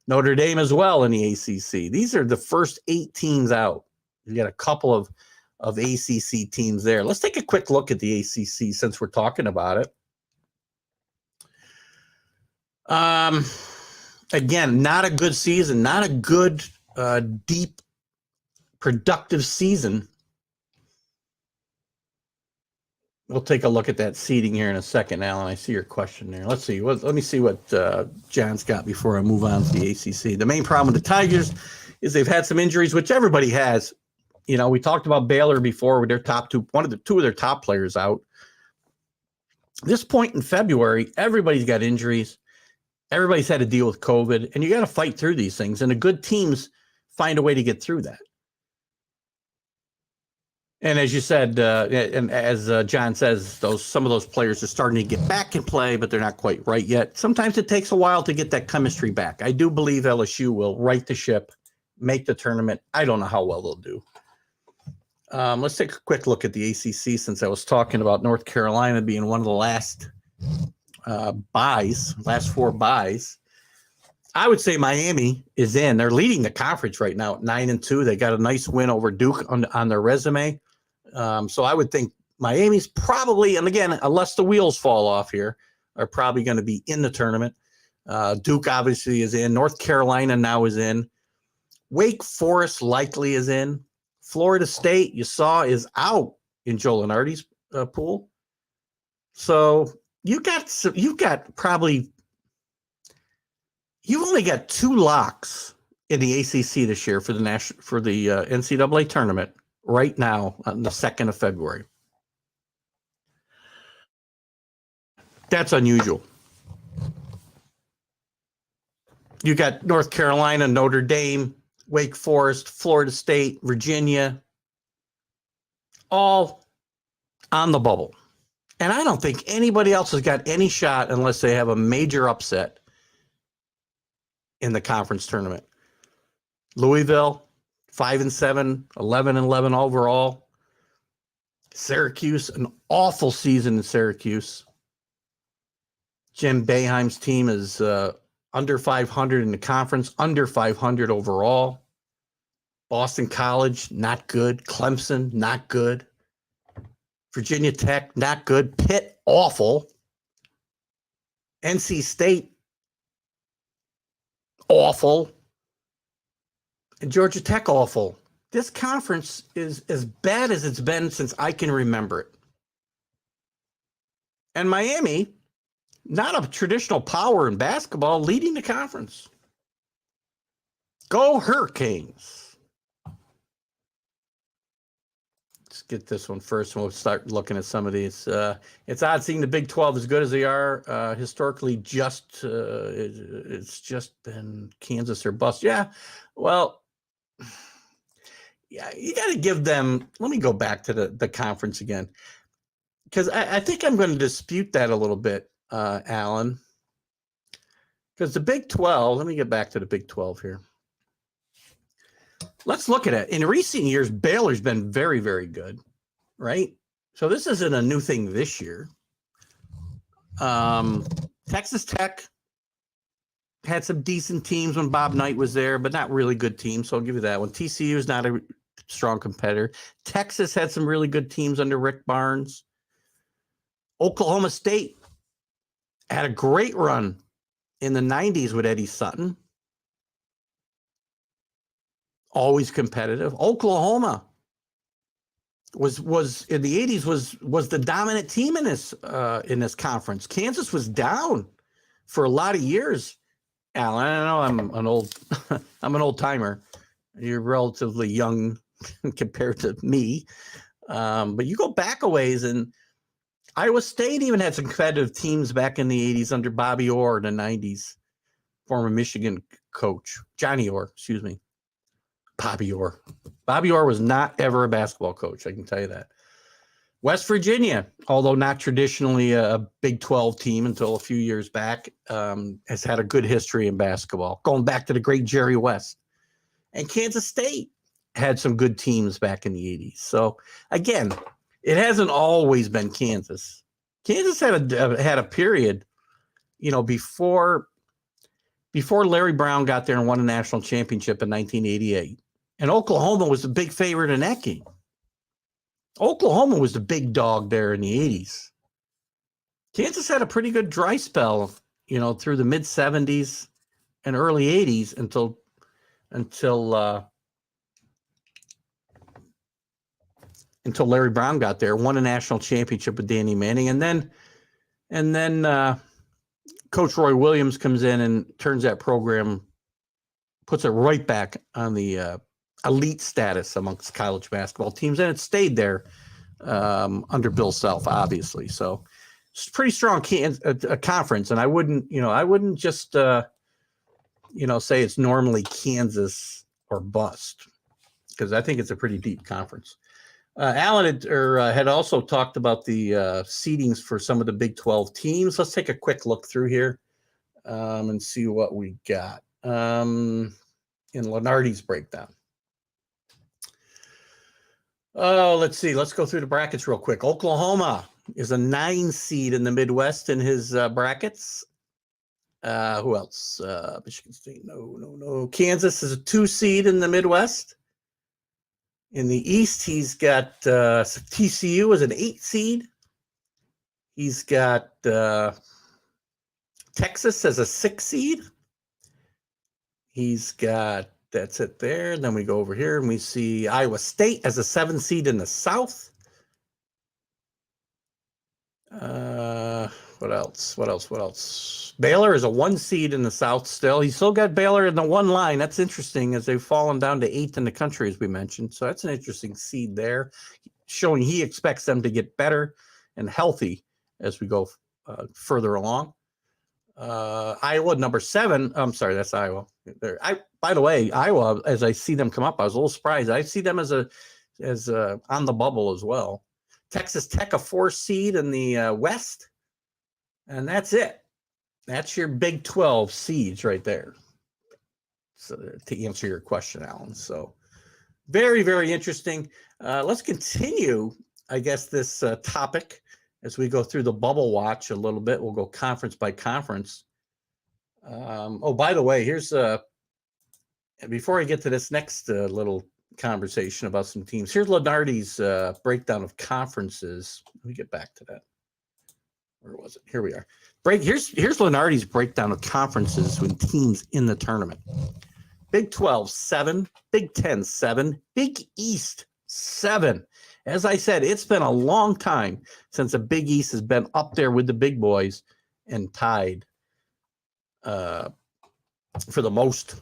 Notre Dame as well in the ACC. These are the first 8 teams out. You got a couple of ACC teams there. Let's take a quick look at the ACC since we're talking about it. Again, not a good season, not a good, deep, productive season. We'll take a look at that seeding here in a second, Alan. I see your question there. Let's see. Let me see what John's got before I move on to the ACC. The main problem with the Tigers is they've had some injuries, which everybody has. You know, we talked about Baylor before with their top 2, two of their top players out. This point in February, everybody's got injuries. Everybody's had to deal with COVID, and you got to fight through these things. And the good teams find a way to get through that. And as you said, and as John says, some of those players are starting to get back in play, but they're not quite right yet. Sometimes it takes a while to get that chemistry back. I do believe LSU will right the ship, make the tournament. I don't know how well they'll do. Let's take a quick look at the ACC since I was talking about North Carolina being one of the last last 4 buys. I would say Miami is in. They're leading the conference right now at 9-2. They got a nice win over Duke on their resume. So I would think Miami's probably, and again, unless the wheels fall off here, are probably going to be in the tournament. Duke obviously is in. North Carolina now is in. Wake Forest likely is in. Florida State, you saw, is out in Joe Lunardi's pool. So you've only got 2 locks in the ACC this year for the NCAA tournament right now on the 2nd of February. That's unusual. You got North Carolina, Notre Dame, Wake Forest, Florida State, Virginia, all on the bubble. And I don't think anybody else has got any shot unless they have a major upset in the conference tournament. Louisville, 5-7, 11-11 overall. Syracuse, an awful season in Syracuse. Jim Boeheim's team is under 500 in the conference, under 500 overall. Boston College, not good. Clemson, not good. Virginia Tech, not good. Pitt, awful. NC State, awful. And Georgia Tech, awful. This conference is as bad as it's been since I can remember it. And Miami, not a traditional power in basketball, leading the conference. Go Hurricanes. Let's get this one first, and we'll start looking at some of these. It's odd seeing the Big 12 as good as they are. Historically, it's just been Kansas or bust. Yeah, well, yeah, you got to give them. Let me go back to the conference again, because I think I'm going to dispute that a little bit, Alan. Because the Big 12, let me get back to the Big 12 here. Let's look at it. In recent years, Baylor's been very, very good, right? So this isn't a new thing this year. Texas Tech had some decent teams when Bob Knight was there, but not really good teams. So I'll give you that one. TCU is not a strong competitor. Texas had some really good teams under Rick Barnes. Oklahoma State had a great run in the 90s with Eddie Sutton. Always competitive. Oklahoma was in the 80s was the dominant team in this conference. Kansas was down for a lot of years, Alan, I know I'm an old, I'm an old timer. You're relatively young compared to me. But you go back a ways, and Iowa State even had some competitive teams back in the 80s under Bobby Orr in the 90s, former Michigan coach. Johnny Orr, excuse me. Bobby Orr. Bobby Orr was not ever a basketball coach, I can tell you that. West Virginia, although not traditionally a Big 12 team until a few years back, has had a good history in basketball, going back to the great Jerry West. And Kansas State had some good teams back in the 80s. So, again, it hasn't always been Kansas. Kansas had a period, before Larry Brown got there and won a national championship in 1988. And Oklahoma was the big favorite in that game. Oklahoma was the big dog there in the 80s. Kansas had a pretty good dry spell, through the mid 70s and early 80s until Larry Brown got there, won a national championship with Danny Manning, and then Coach Roy Williams comes in and turns that program, puts it right back on the elite status amongst college basketball teams, and it stayed there under Bill Self, obviously. So it's a pretty strong conference, and I wouldn't just say it's normally Kansas or bust, because I think it's a pretty deep conference. Alan had also talked about the seedings for some of the Big 12 teams. Let's take a quick look through here and see what we got in Lenardi's breakdown. Oh, let's see. Let's go through the brackets real quick. Oklahoma is a 9 seed in the Midwest in his brackets. Who else? Michigan State. No. Kansas is a 2 seed in the Midwest. In the East, he's got TCU as an 8 seed. He's got Texas as a 6 seed. He's got, that's it there. And then we go over here and we see Iowa State as a 7 seed in the South. What else? Baylor is a 1 seed in the South still. He's still got Baylor in the 1 line. That's interesting, as they've fallen down to 8th in the country, as we mentioned. So that's an interesting seed there, showing he expects them to get better and healthy as we go further along. Iowa, number 7. I'm sorry, that's Iowa. By the way, Iowa, as I see them come up, I was a little surprised. I see them as on the bubble as well. Texas Tech, a 4 seed in the West. And that's it. That's your Big 12 seeds right there. So to answer your question, Alan. So very, very interesting. Let's continue, I guess, this topic as we go through the bubble watch a little bit. We'll go conference by conference. By the way, here's before I get to this next little conversation about some teams, here's Lenardi's breakdown of conferences. Let me get back to that. Where was it? Here we are. Here's Lenardi's breakdown of conferences with teams in the tournament. Big 12, 7. Big 10, 7. Big East, 7. As I said, it's been a long time since the Big East has been up there with the big boys and tied for the most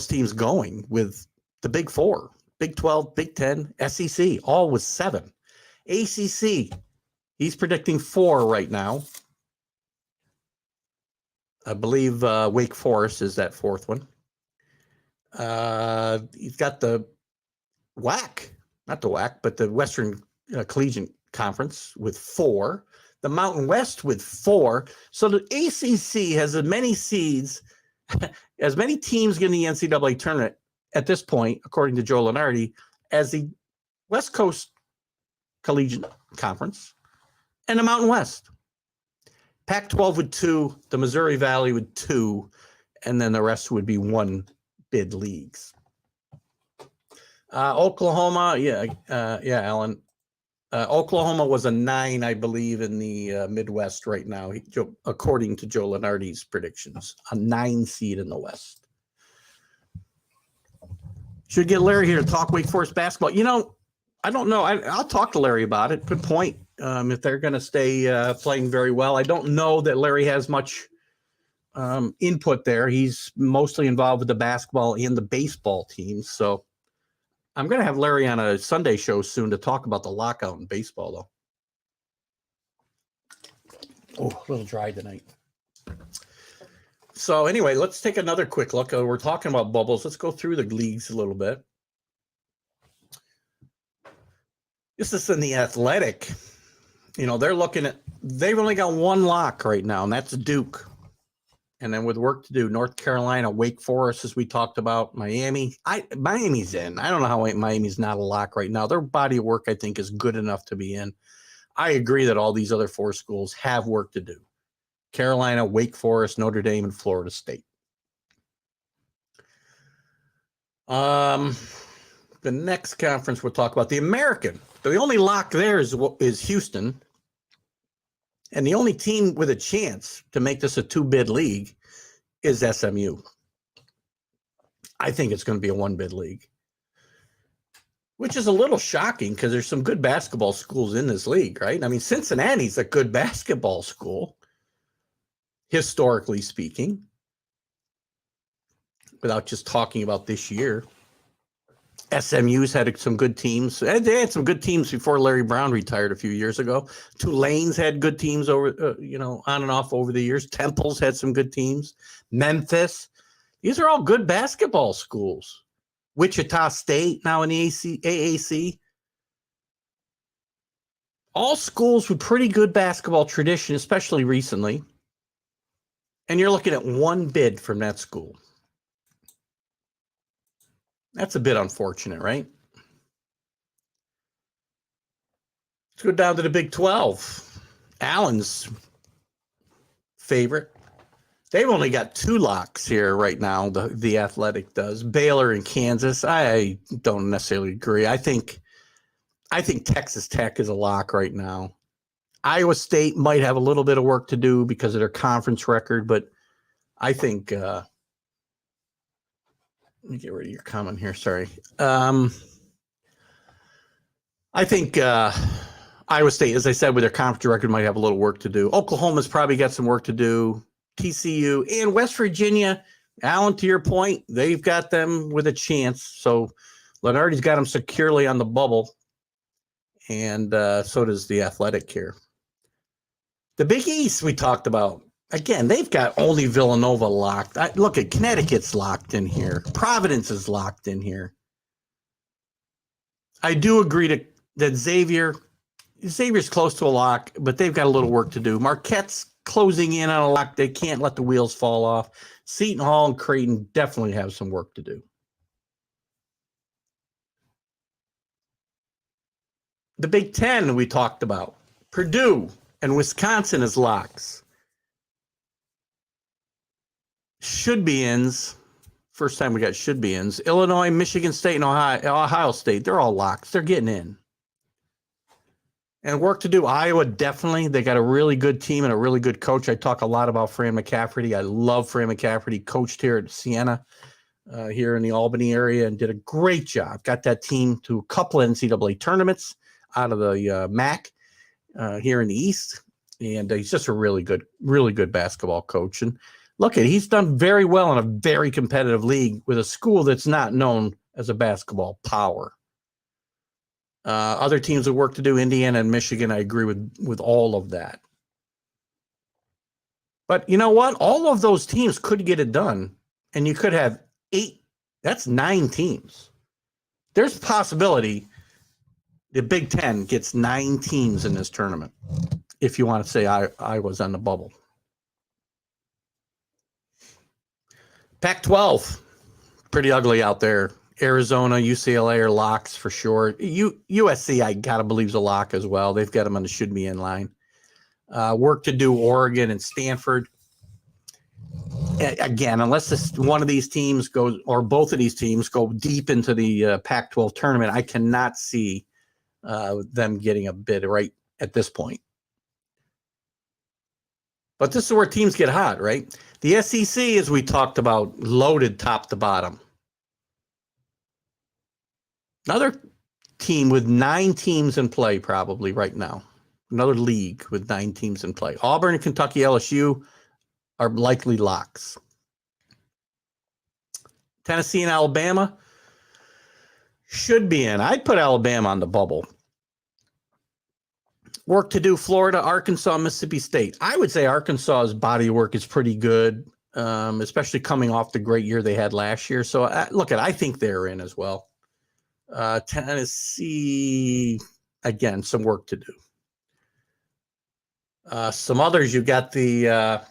teams going with the Big 4. Big 12, Big 10, SEC, all with 7. ACC, he's predicting 4 right now. I believe Wake Forest is that 4th one. He's got the WAC, not the WAC, but the Western Collegiate Conference with 4. The Mountain West with 4. So the ACC has as many seeds, as many teams in the NCAA tournament at this point, according to Joe Lenardi, as the West Coast Collegiate Conference and the Mountain West. Pac-12 with 2, the Missouri Valley with 2, and then the rest would be 1 bid leagues. Oklahoma, Alan. Oklahoma was a 9, I believe, in the Midwest right now, according to Joe Lenardi's predictions. A 9 seed in the West. Should get Larry here to talk Wake Forest basketball. I don't know. I'll talk to Larry about it. Good point. If they're going to stay playing very well. I don't know that Larry has much input there. He's mostly involved with the basketball and the baseball teams. So I'm going to have Larry on a Sunday show soon to talk about the lockout in baseball, though. Oh, a little dry tonight. So anyway, let's take another quick look. We're talking about bubbles. Let's go through the leagues a little bit. This is in the Athletic. They're looking at, they've only got one lock right now, and that's Duke. And then with work to do, North Carolina, Wake Forest, as we talked about, Miami. Miami's in. I don't know how Miami's not a lock right now. Their body of work, I think, is good enough to be in. I agree that all these other four schools have work to do. Carolina, Wake Forest, Notre Dame, and Florida State. The next conference we'll talk about, the American. The only lock there is Houston. And the only team with a chance to make this a two-bid league is SMU. I think it's going to be a one-bid league, which is a little shocking because there's some good basketball schools in this league, right? I mean, Cincinnati's a good basketball school, historically speaking, without just talking about this year. SMU's had some good teams. They had some good teams before Larry Brown retired a few years ago. Tulane's had good teams over, on and off over the years. Temple's had some good teams. Memphis. These are all good basketball schools. Wichita State now in the AAC. All schools with pretty good basketball tradition, especially recently. And you're looking at one bid from that school. That's a bit unfortunate, right? Let's go down to the Big 12. Allen's favorite. They've only got two locks here right now, the Athletic does. Baylor and Kansas. I don't necessarily agree. I think Texas Tech is a lock right now. Iowa State might have a little bit of work to do because of their conference record, but I think let me get rid of your comment here. Sorry. I think Iowa State, as I said, with their conference record, might have a little work to do. Oklahoma's probably got some work to do. TCU and West Virginia, Alan, to your point, they've got them with a chance. So Lenardi's got them securely on the bubble, and so does the Athletic here. The Big East we talked about. Again, they've got only Villanova locked. Look at Connecticut's locked in here. Providence is locked in here. I do agree that Xavier's close to a lock, but they've got a little work to do. Marquette's closing in on a lock. They can't let the wheels fall off. Seton Hall and Creighton definitely have some work to do. The Big Ten we talked about. Purdue and Wisconsin as locks. Should-be-ins. First time we got should-be-ins. Illinois, Michigan State, and Ohio State. They're all locks. They're getting in. And work to do. Iowa, definitely. They got a really good team and a really good coach. I talk a lot about Fran McCafferty. I love Fran McCafferty. Coached here at Siena, here in the Albany area, and did a great job. Got that team to a couple of NCAA tournaments out of the MAC here in the East. And he's just a really good basketball coach. And look, he's done very well in a very competitive league with a school that's not known as a basketball power. Other teams with work to do, Indiana and Michigan, I agree with all of that. But you know what? All of those teams could get it done, and you could have 8. That's 9 teams. There's a possibility the Big Ten gets 9 teams in this tournament, if you want to say I was on the bubble. Pac-12, pretty ugly out there. Arizona, UCLA are locks for sure. USC, I got to believe, is a lock as well. They've got them on the should-be-in line. Work to do, Oregon and Stanford. Again, unless one of these teams goes, or both of these teams go deep into the Pac-12 tournament, I cannot see them getting a bid right at this point. But this is where teams get hot, right? The SEC, as we talked about, loaded top to bottom. Another team with 9 teams in play probably right now. Another league with 9 teams in play. Auburn, Kentucky, LSU, are likely locks. Tennessee and Alabama should be in. I'd put Alabama on the bubble. Work to do, Florida, Arkansas, Mississippi State. I would say Arkansas's body of work is pretty good, especially coming off the great year they had last year. So, I think they're in as well. Tennessee, again, some work to do. Some others, you got the,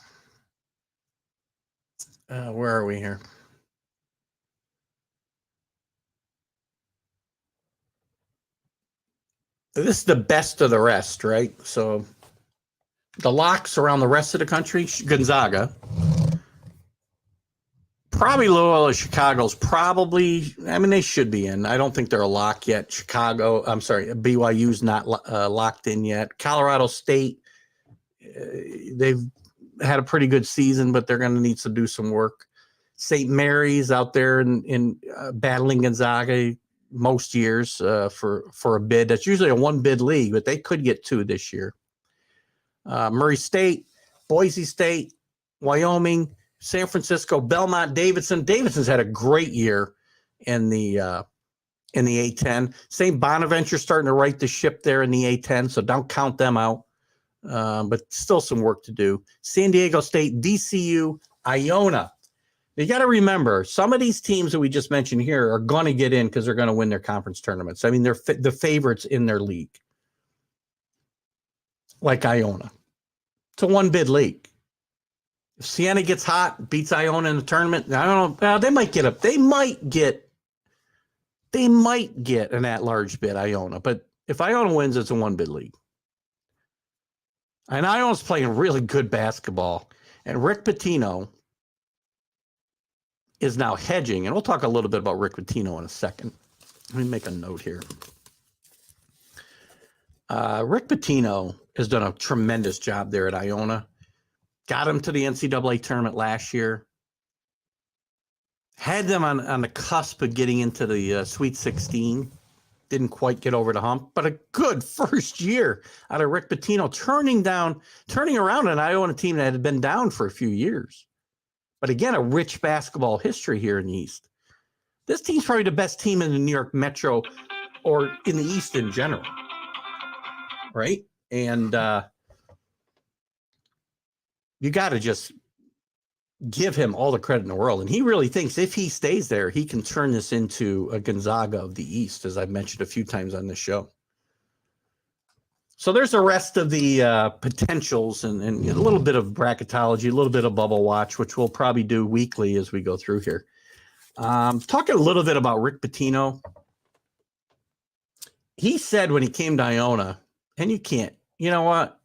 where are we here? This is the best of the rest, right? So the locks around the rest of the country, Gonzaga. Probably Loyola Chicago's probably, they should be in. I don't think they're a lock yet. BYU's not locked in yet. Colorado State, they've had a pretty good season, but they're going to need to do some work. St. Mary's out there in battling Gonzaga most years for a bid. That's usually a one bid league, but they could get two this year. Murray State, Boise State, Wyoming, San Francisco, Belmont, Davidson. Davidson's had a great year in the A10. St. Bonaventure starting to right the ship there in the A10, so don't count them out. But still some work to do. San Diego State, DCU, Iona. You got to remember, some of these teams that we just mentioned here are going to get in because they're going to win their conference tournaments. They're the favorites in their league. Like Iona. It's a one-bid league. If Siena gets hot, beats Iona in the tournament, I don't know. They might get up. They might get an at-large bid, Iona. But if Iona wins, it's a one-bid league. And Iona's playing really good basketball. And Rick Pitino is now hedging, and we'll talk a little bit about Rick Pitino in a second. Let me make a note here. Rick Pitino has done a tremendous job there at Iona. Got him to the NCAA tournament last year. Had them on the cusp of getting into the Sweet 16. Didn't quite get over the hump, but a good first year out of Rick Pitino, turning around an Iona team that had been down for a few years. But again, a rich basketball history here in the East. This team's probably the best team in the New York Metro or in the East in general. Right? And you got to just give him all the credit in the world. And he really thinks if he stays there, he can turn this into a Gonzaga of the East, as I've mentioned a few times on this show. So there's the rest of the potentials and a little bit of bracketology, a little bit of bubble watch, which we'll probably do weekly as we go through here. Talking a little bit about Rick Pitino. He said when he came to Iona, and you know what?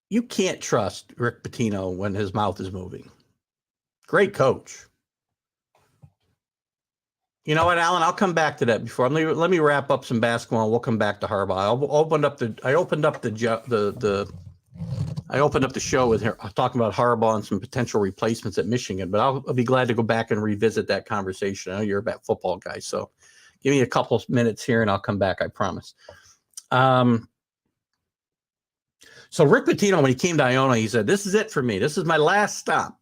You can't trust Rick Pitino when his mouth is moving. Great coach. You know what, Alan? I'll come back to that before. Let me wrap up some basketball, and we'll come back to Harbaugh. I opened up the show with her talking about Harbaugh and some potential replacements at Michigan, but I'll be glad to go back and revisit that conversation. I know you're a bad football guy, so give me a couple of minutes here, and I'll come back. I promise. So Rick Pitino, when he came to Iona, he said, "This is it for me. This is my last stop."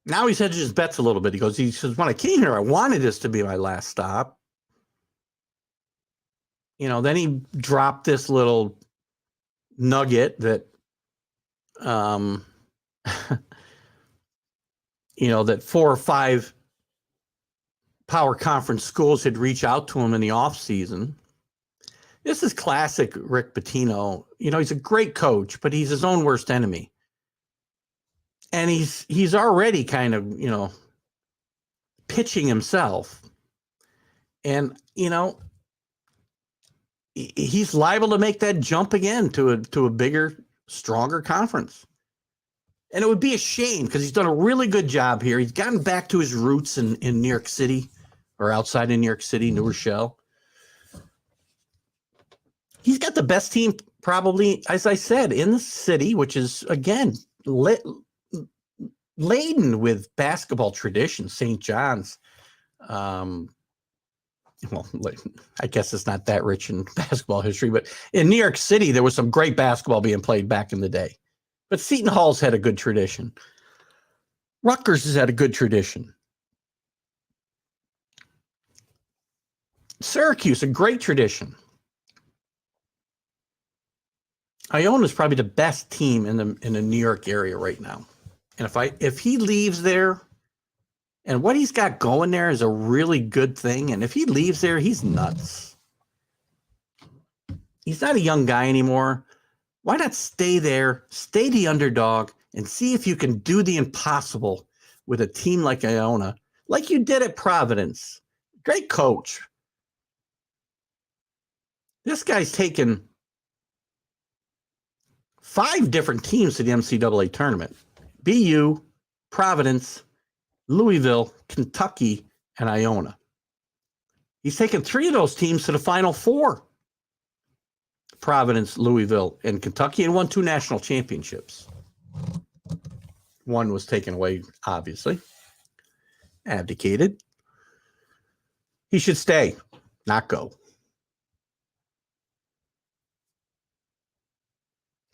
Now he's hedged his bets a little bit. He says, when I came here, I wanted this to be my last stop. Then he dropped this little nugget that, that 4 or 5 power conference schools had reached out to him in the offseason. This is classic Rick Pitino. He's a great coach, but he's his own worst enemy. And he's already kind of, pitching himself. And, he's liable to make that jump again to a bigger, stronger conference. And it would be a shame because he's done a really good job here. He's gotten back to his roots in New York City or outside of New York City, New Rochelle. He's got the best team probably, as I said, in the city, which is, again, laden with basketball tradition. St. John's. Well, I guess it's not that rich in basketball history, but in New York City, there was some great basketball being played back in the day. But Seton Hall's had a good tradition. Rutgers has had a good tradition. Syracuse, a great tradition. Iona is probably the best team in the New York area right now. And if he leaves there, and what he's got going there is a really good thing. And if he leaves there, he's nuts. He's not a young guy anymore. Why not stay there, stay the underdog, and see if you can do the impossible with a team like Iona, like you did at Providence. Great coach. This guy's taken 5 different teams to the NCAA tournament. BU, Providence, Louisville, Kentucky, and Iona. He's taken 3 of those teams to the Final Four. Providence, Louisville, and Kentucky, and won 2 national championships. One was taken away, obviously. Abdicated. He should stay, not go.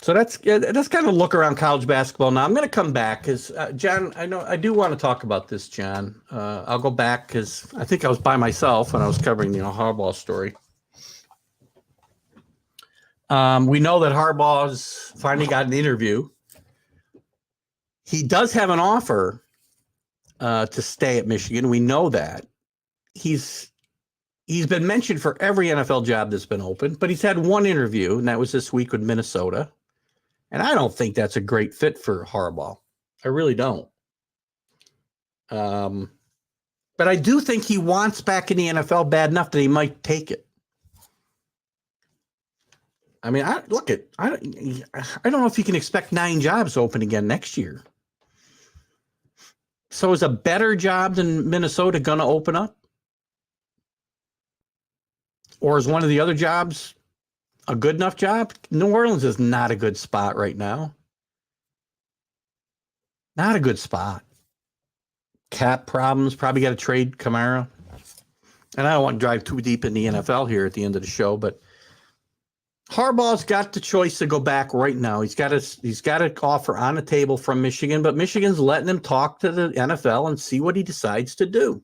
So that's kind of a look around college basketball. Now I'm going to come back because John, I know I do want to talk about this, John. I'll go back because I think I was by myself when I was covering the Harbaugh story. We know that Harbaugh's finally got an interview. He does have an offer to stay at Michigan. We know that. He's been mentioned for every NFL job that's been open, but he's had one interview, and that was this week with Minnesota. And I don't think that's a great fit for Harbaugh. I really don't. But I do think he wants back in the NFL bad enough that he might take it. I mean, I don't know if you can expect 9 jobs open again next year. So is a better job than Minnesota going to open up? Or is one of the other jobs a good enough job? New Orleans is not a good spot right now. Not a good spot. Cap problems, probably got to trade Kamara. And I don't want to drive too deep in the NFL here at the end of the show, but Harbaugh's got the choice to go back right now. He's got an offer on the table from Michigan, but Michigan's letting him talk to the NFL and see what he decides to do.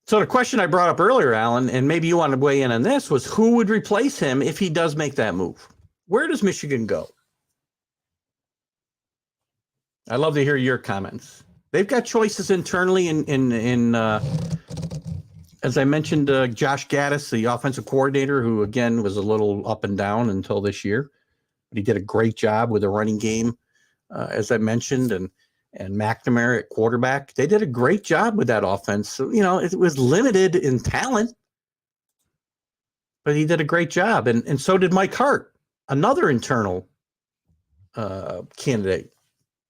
So the question I brought up earlier, Alan, and maybe you want to weigh in on this, was who would replace him if he does make that move? Where does Michigan go? I'd love to hear your comments. They've got choices internally in as I mentioned, Josh Gaddis, the offensive coordinator, who, again, was a little up and down until this year. But he did a great job with the running game, as I mentioned, and McNamara at quarterback. They did a great job with that offense. So, it was limited in talent, but he did a great job. And so did Mike Hart, another internal candidate.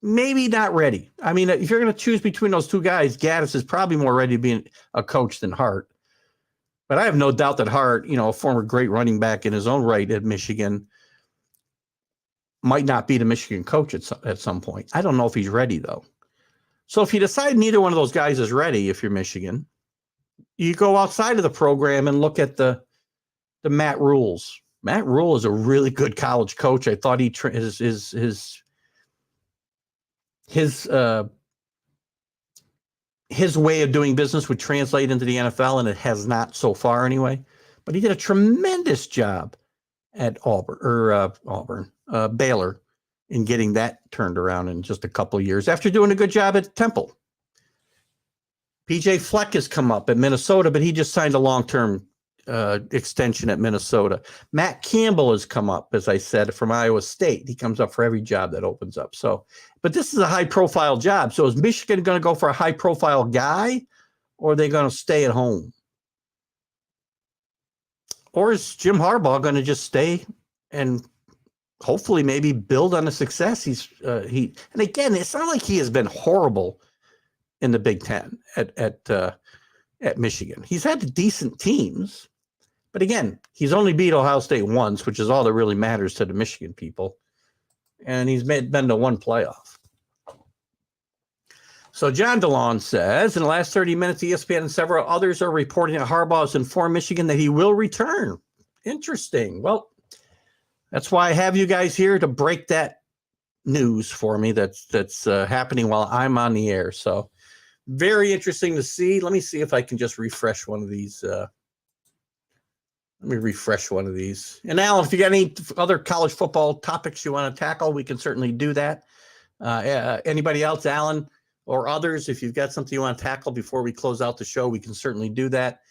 Maybe not ready. I mean, if you're going to choose between those 2 guys, Gaddis is probably more ready to be a coach than Hart. But I have no doubt that Hart, a former great running back in his own right at Michigan, might not be the Michigan coach at some point. I don't know if he's ready, though. So if you decide neither one of those guys is ready, if you're Michigan, you go outside of the program and look at the Matt Rules. Matt Rule is a really good college coach. I thought his way of doing business would translate into the NFL, and it has not so far anyway. But he did a tremendous job at Baylor in getting that turned around in just a couple of years after doing a good job at Temple. PJ Fleck has come up at Minnesota, but he just signed a long-term extension at Minnesota. Matt Campbell has come up, as I said, from Iowa State. He comes up for every job that opens up. So, but this is a high-profile job. So is Michigan going to go for a high-profile guy, or are they going to stay at home? Or is Jim Harbaugh going to just stay and hopefully maybe build on the success and again, it's not like he has been horrible in the Big Ten at Michigan. He's had decent teams, but again, he's only beat Ohio State once, which is all that really matters to the Michigan people. And he's been to one playoff. So John DeLon says, in the last 30 minutes, ESPN and several others are reporting that Harbaugh has informed Michigan that he will return. Interesting. Well, That's why I have you guys here to break that news for me that's happening while I'm on the air. So very interesting to see. Let me see if I can just refresh one of these. Let me refresh one of these. And Alan, if you got any other college football topics you want to tackle, we can certainly do that. Anybody else, Alan, or others, if you've got something you want to tackle before we close out the show, we can certainly do that.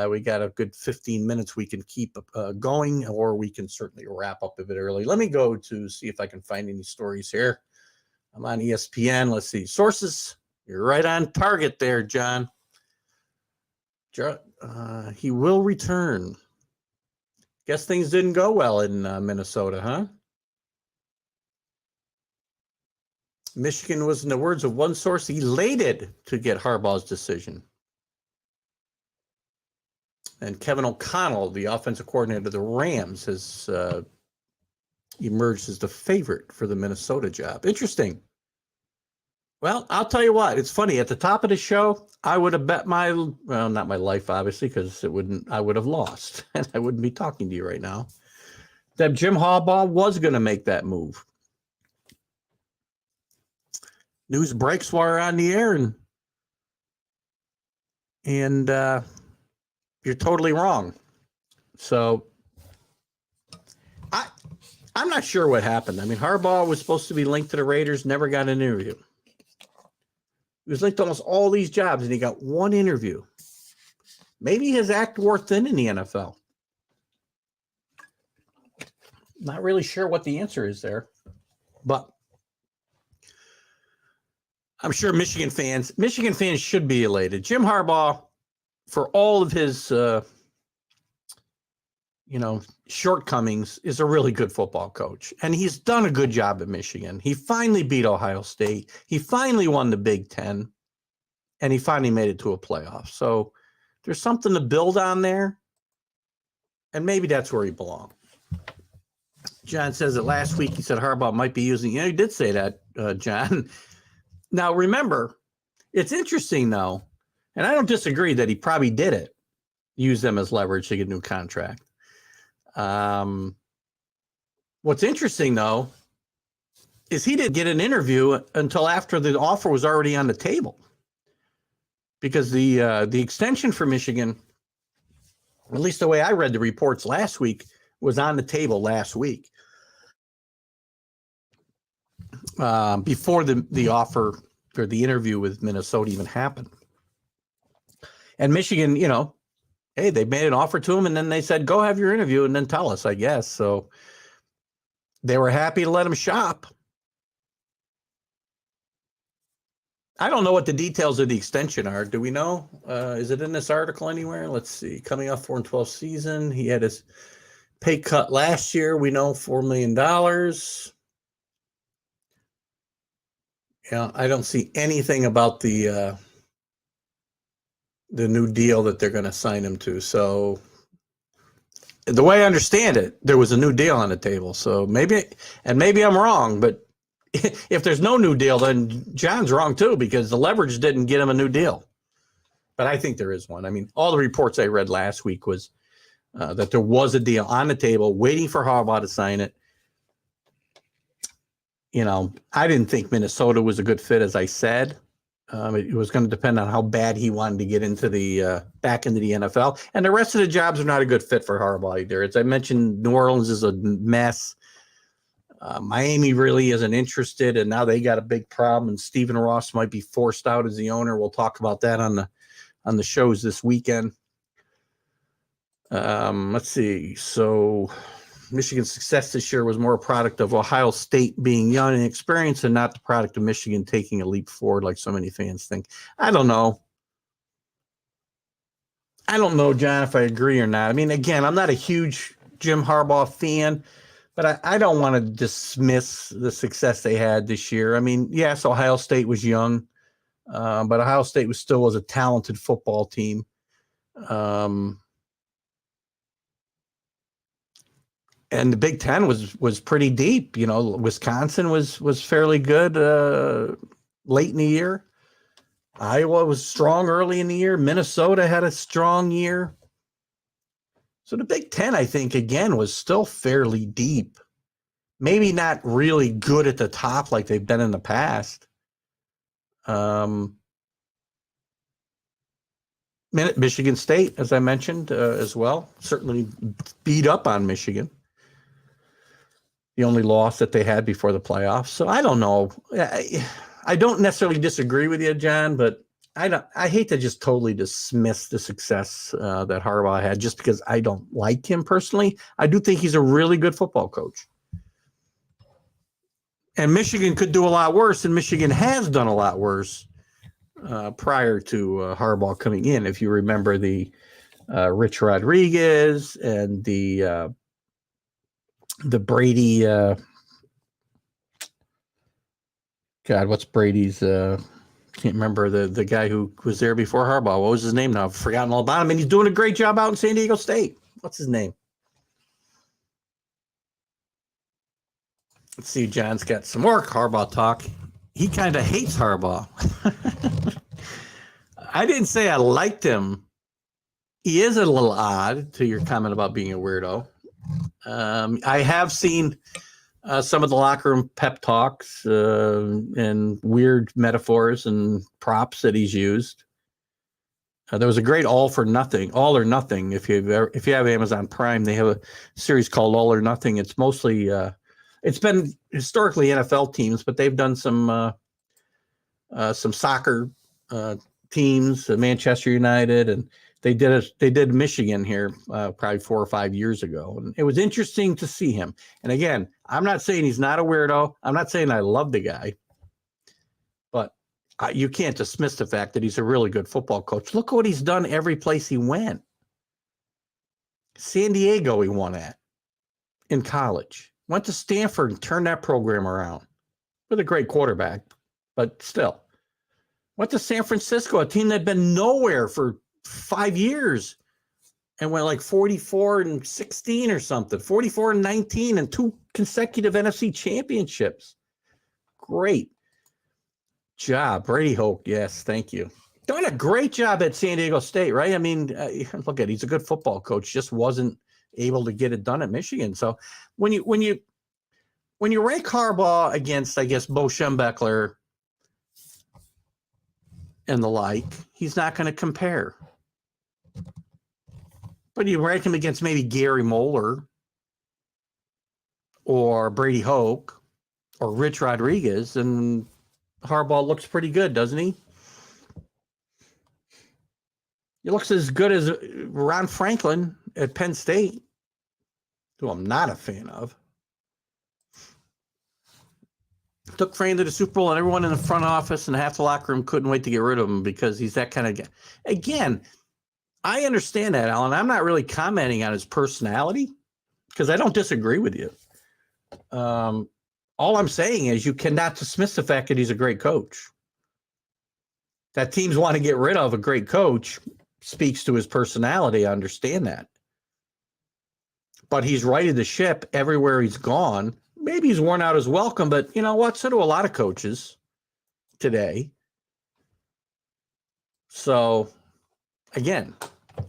We got a good 15 minutes we can keep going, or we can certainly wrap up a bit early. Let me go to see if I can find any stories here. I'm on ESPN. Let's see. Sources. You're right on target there, John. He will return. Guess things didn't go well in Minnesota, huh? Michigan was, in the words of one source, elated to get Harbaugh's decision. And Kevin O'Connell, the offensive coordinator of the Rams, has emerged as the favorite for the Minnesota job. Interesting. Well, I'll tell you what, it's funny. At the top of the show, I would have bet not my life, obviously, because I would have lost, and I wouldn't be talking to you right now, that Jim Harbaugh was going to make that move. News breaks while we're on the air, and you're totally wrong. So I'm not sure what happened. I mean, Harbaugh was supposed to be linked to the Raiders, never got an interview. He was linked to almost all these jobs, and he got one interview. Maybe his act wore thin in the NFL. Not really sure what the answer is there, but I'm sure Michigan fans should be elated. Jim Harbaugh, for all of his, shortcomings, is a really good football coach. And he's done a good job at Michigan. He finally beat Ohio State. He finally won the Big Ten. And he finally made it to a playoff. So there's something to build on there. And maybe that's where he belongs. John says that last week he said Harbaugh might be using, he did say that, John. Now, remember, it's interesting, though, and I don't disagree that he probably did it, use them as leverage to get a new contract. What's interesting, though, is he didn't get an interview until after the offer was already on the table. Because the extension for Michigan, at least the way I read the reports last week, was on the table last week. Before the offer or the interview with Minnesota even happened. And Michigan, hey, they made an offer to him, and then they said, go have your interview and then tell us, I guess. So they were happy to let him shop. I don't know what the details of the extension are. Do we know? Is it in this article anywhere? Let's see. Coming off 4-12 season. He had his pay cut last year. We know $4 million. I don't see anything about the new deal that they're going to sign him to. So the way I understand it, there was a new deal on the table. So maybe I'm wrong, but if there's no new deal, then John's wrong too, because the leverage didn't get him a new deal. But I think there is one. I mean, all the reports I read last week was that there was a deal on the table waiting for Harbaugh to sign it. I didn't think Minnesota was a good fit, as I said. It was going to depend on how bad he wanted to get into back into the NFL. And the rest of the jobs are not a good fit for Harbaugh either. As I mentioned, New Orleans is a mess. Miami really isn't interested, and now they got a big problem, and Stephen Ross might be forced out as the owner. We'll talk about that on the shows this weekend. Let's see. So Michigan's success this year was more a product of Ohio State being young and experienced, and not the product of Michigan taking a leap forward like so many fans think. I don't know, John, if I agree or not. I mean, again, I'm not a huge Jim Harbaugh fan, but I don't want to dismiss the success they had this year. I mean, yes, Ohio State was young, but Ohio State was a talented football team. And the Big Ten was pretty deep. Wisconsin was fairly good late in the year. Iowa was strong early in the year. Minnesota had a strong year. So the Big Ten, I think, again, was still fairly deep. Maybe not really good at the top like they've been in the past. Michigan State, as I mentioned, as well, certainly beat up on Michigan. The only loss that they had before the playoffs. So I don't know. I don't necessarily disagree with you, John, but I hate to just totally dismiss the success that Harbaugh had just because I don't like him personally. I do think he's a really good football coach. And Michigan could do a lot worse, and Michigan has done a lot worse prior to Harbaugh coming in. If you remember the Rich Rodriguez and the Brady. God, what's Brady's? Can't remember the guy who was there before Harbaugh. What was his name now? I've forgotten all about him, and he's doing a great job out in San Diego State. What's his name? Let's see. John's got some more Harbaugh talk. He kind of hates Harbaugh. I didn't say I liked him. He is a little odd to your comment about being a weirdo. I have seen some of the locker room pep talks and weird metaphors and props that he's used. There was a great All or Nothing. If you have Amazon Prime, they have a series called All or Nothing. It's mostly it's been historically NFL teams, but they've done some soccer teams, Manchester United, and they did Michigan here probably 4 or 5 years ago. And it was interesting to see him. And again, I'm not saying he's not a weirdo. I'm not saying I love the guy, but you can't dismiss the fact that he's a really good football coach. Look what he's done every place he went. San Diego he won at in college. Went to Stanford and turned that program around with a great quarterback, but still. Went to San Francisco, a team that had been nowhere for 5 years, and went like 44-16 or something, 44-19, and 2 consecutive NFC championships. Great job, Brady Hoke. Yes, thank you. Doing a great job at San Diego State, right? I mean, look at, he's a good football coach. Just wasn't able to get it done at Michigan. So when you rank Harbaugh against, I guess, Bo Schembechler and the like, he's not going to compare. But you rank him against maybe Gary Moeller or Brady Hoke or Rich Rodriguez, and Harbaugh looks pretty good, doesn't he? He looks as good as Ron Franklin at Penn State, who I'm not a fan of. Took Franklin to the Super Bowl, and everyone in the front office and half the locker room couldn't wait to get rid of him because he's that kind of guy. Again, I understand that, Alan. I'm not really commenting on his personality because I don't disagree with you. All I'm saying is you cannot dismiss the fact that he's a great coach. That teams want to get rid of a great coach speaks to his personality. I understand that. But he's righted the ship everywhere he's gone. Maybe he's worn out his welcome, but you know what? So do a lot of coaches today. So, again,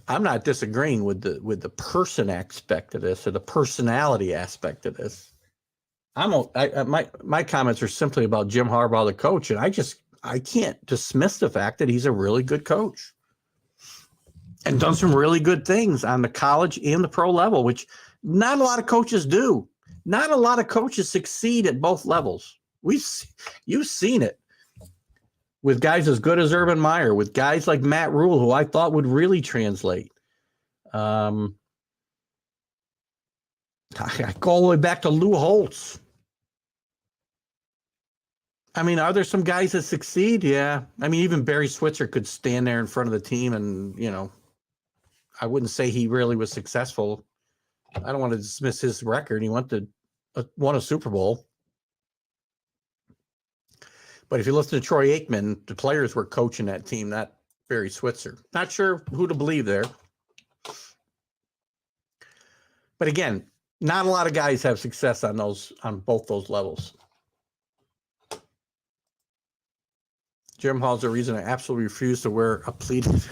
I'm not disagreeing with the person aspect of this or the personality aspect of this. My comments are simply about Jim Harbaugh, the coach, and I can't dismiss the fact that he's a really good coach and done some really good things on the college and the pro level, which not a lot of coaches do. Not a lot of coaches succeed at both levels. You've seen it with guys as good as Urban Meyer, with guys like Matt Rule, who I thought would really translate. I go all the way back to Lou Holtz. I mean, are there some guys that succeed? Yeah. I mean, even Barry Switzer could stand there in front of the team and, you know, I wouldn't say he really was successful. I don't want to dismiss his record. He won a Super Bowl. But if you listen to Troy Aikman, the players were coaching that team, not Barry Switzer. Not sure who to believe there. But again, not a lot of guys have success on both those levels. Jim Hall's the reason I absolutely refuse to wear a pleated.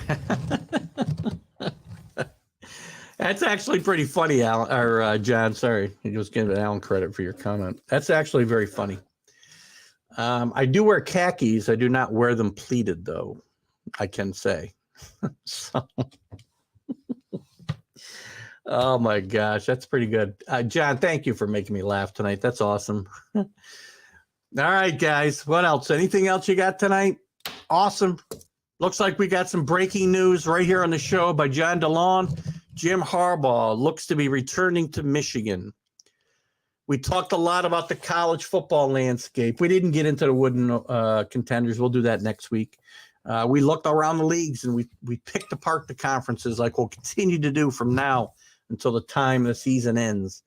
That's actually pretty funny, Alan, or John. Sorry, you just gave Alan credit for your comment. That's actually very funny. I do wear khakis. I do not wear them pleated, though. I can say. So, oh my gosh, that's pretty good, John. Thank you for making me laugh tonight. That's awesome. All right, guys. What else? Anything else you got tonight? Awesome. Looks like we got some breaking news right here on the show by John DeLon. Jim Harbaugh looks to be returning to Michigan. We talked a lot about the college football landscape. We didn't get into the wooden contenders. We'll do that next week. We looked around the leagues and we picked apart the conferences like we'll continue to do from now until the time the season ends.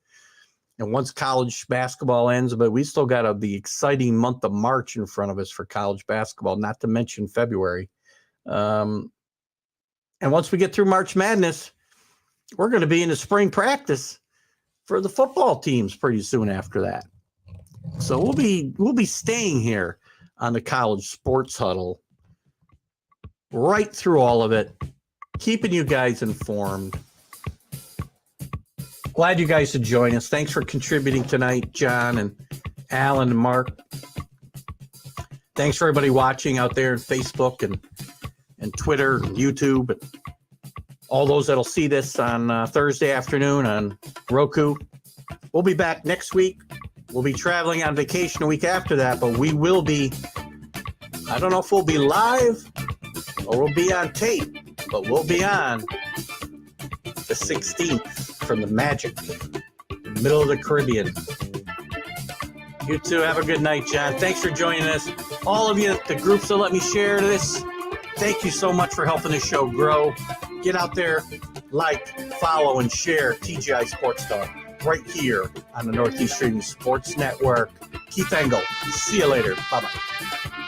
And once college basketball ends, but we still got the exciting month of March in front of us for college basketball, not to mention February. And once we get through March Madness, we're going to be in the spring practice for the football teams pretty soon after that. So we'll be staying here on the College Sports Huddle right through all of it, keeping you guys informed. Glad you guys could join us. Thanks for contributing tonight, John and Alan and Mark. Thanks for everybody watching out there on Facebook and Twitter and YouTube, and all those that'll see this on Thursday afternoon on Roku. We'll be back next week. We'll be traveling on vacation a week after that, but we will be, I don't know if we'll be live or we'll be on tape, but we'll be on the 16th from the Magic, middle of the Caribbean. You two have a good night, John. Thanks for joining us. All of you, the groups that let me share this, thank you so much for helping the show grow. Get out there, like, follow, and share TGI Sports Talk right here on the Northeast Streaming Sports Network. Keith Engel. See you later. Bye-bye.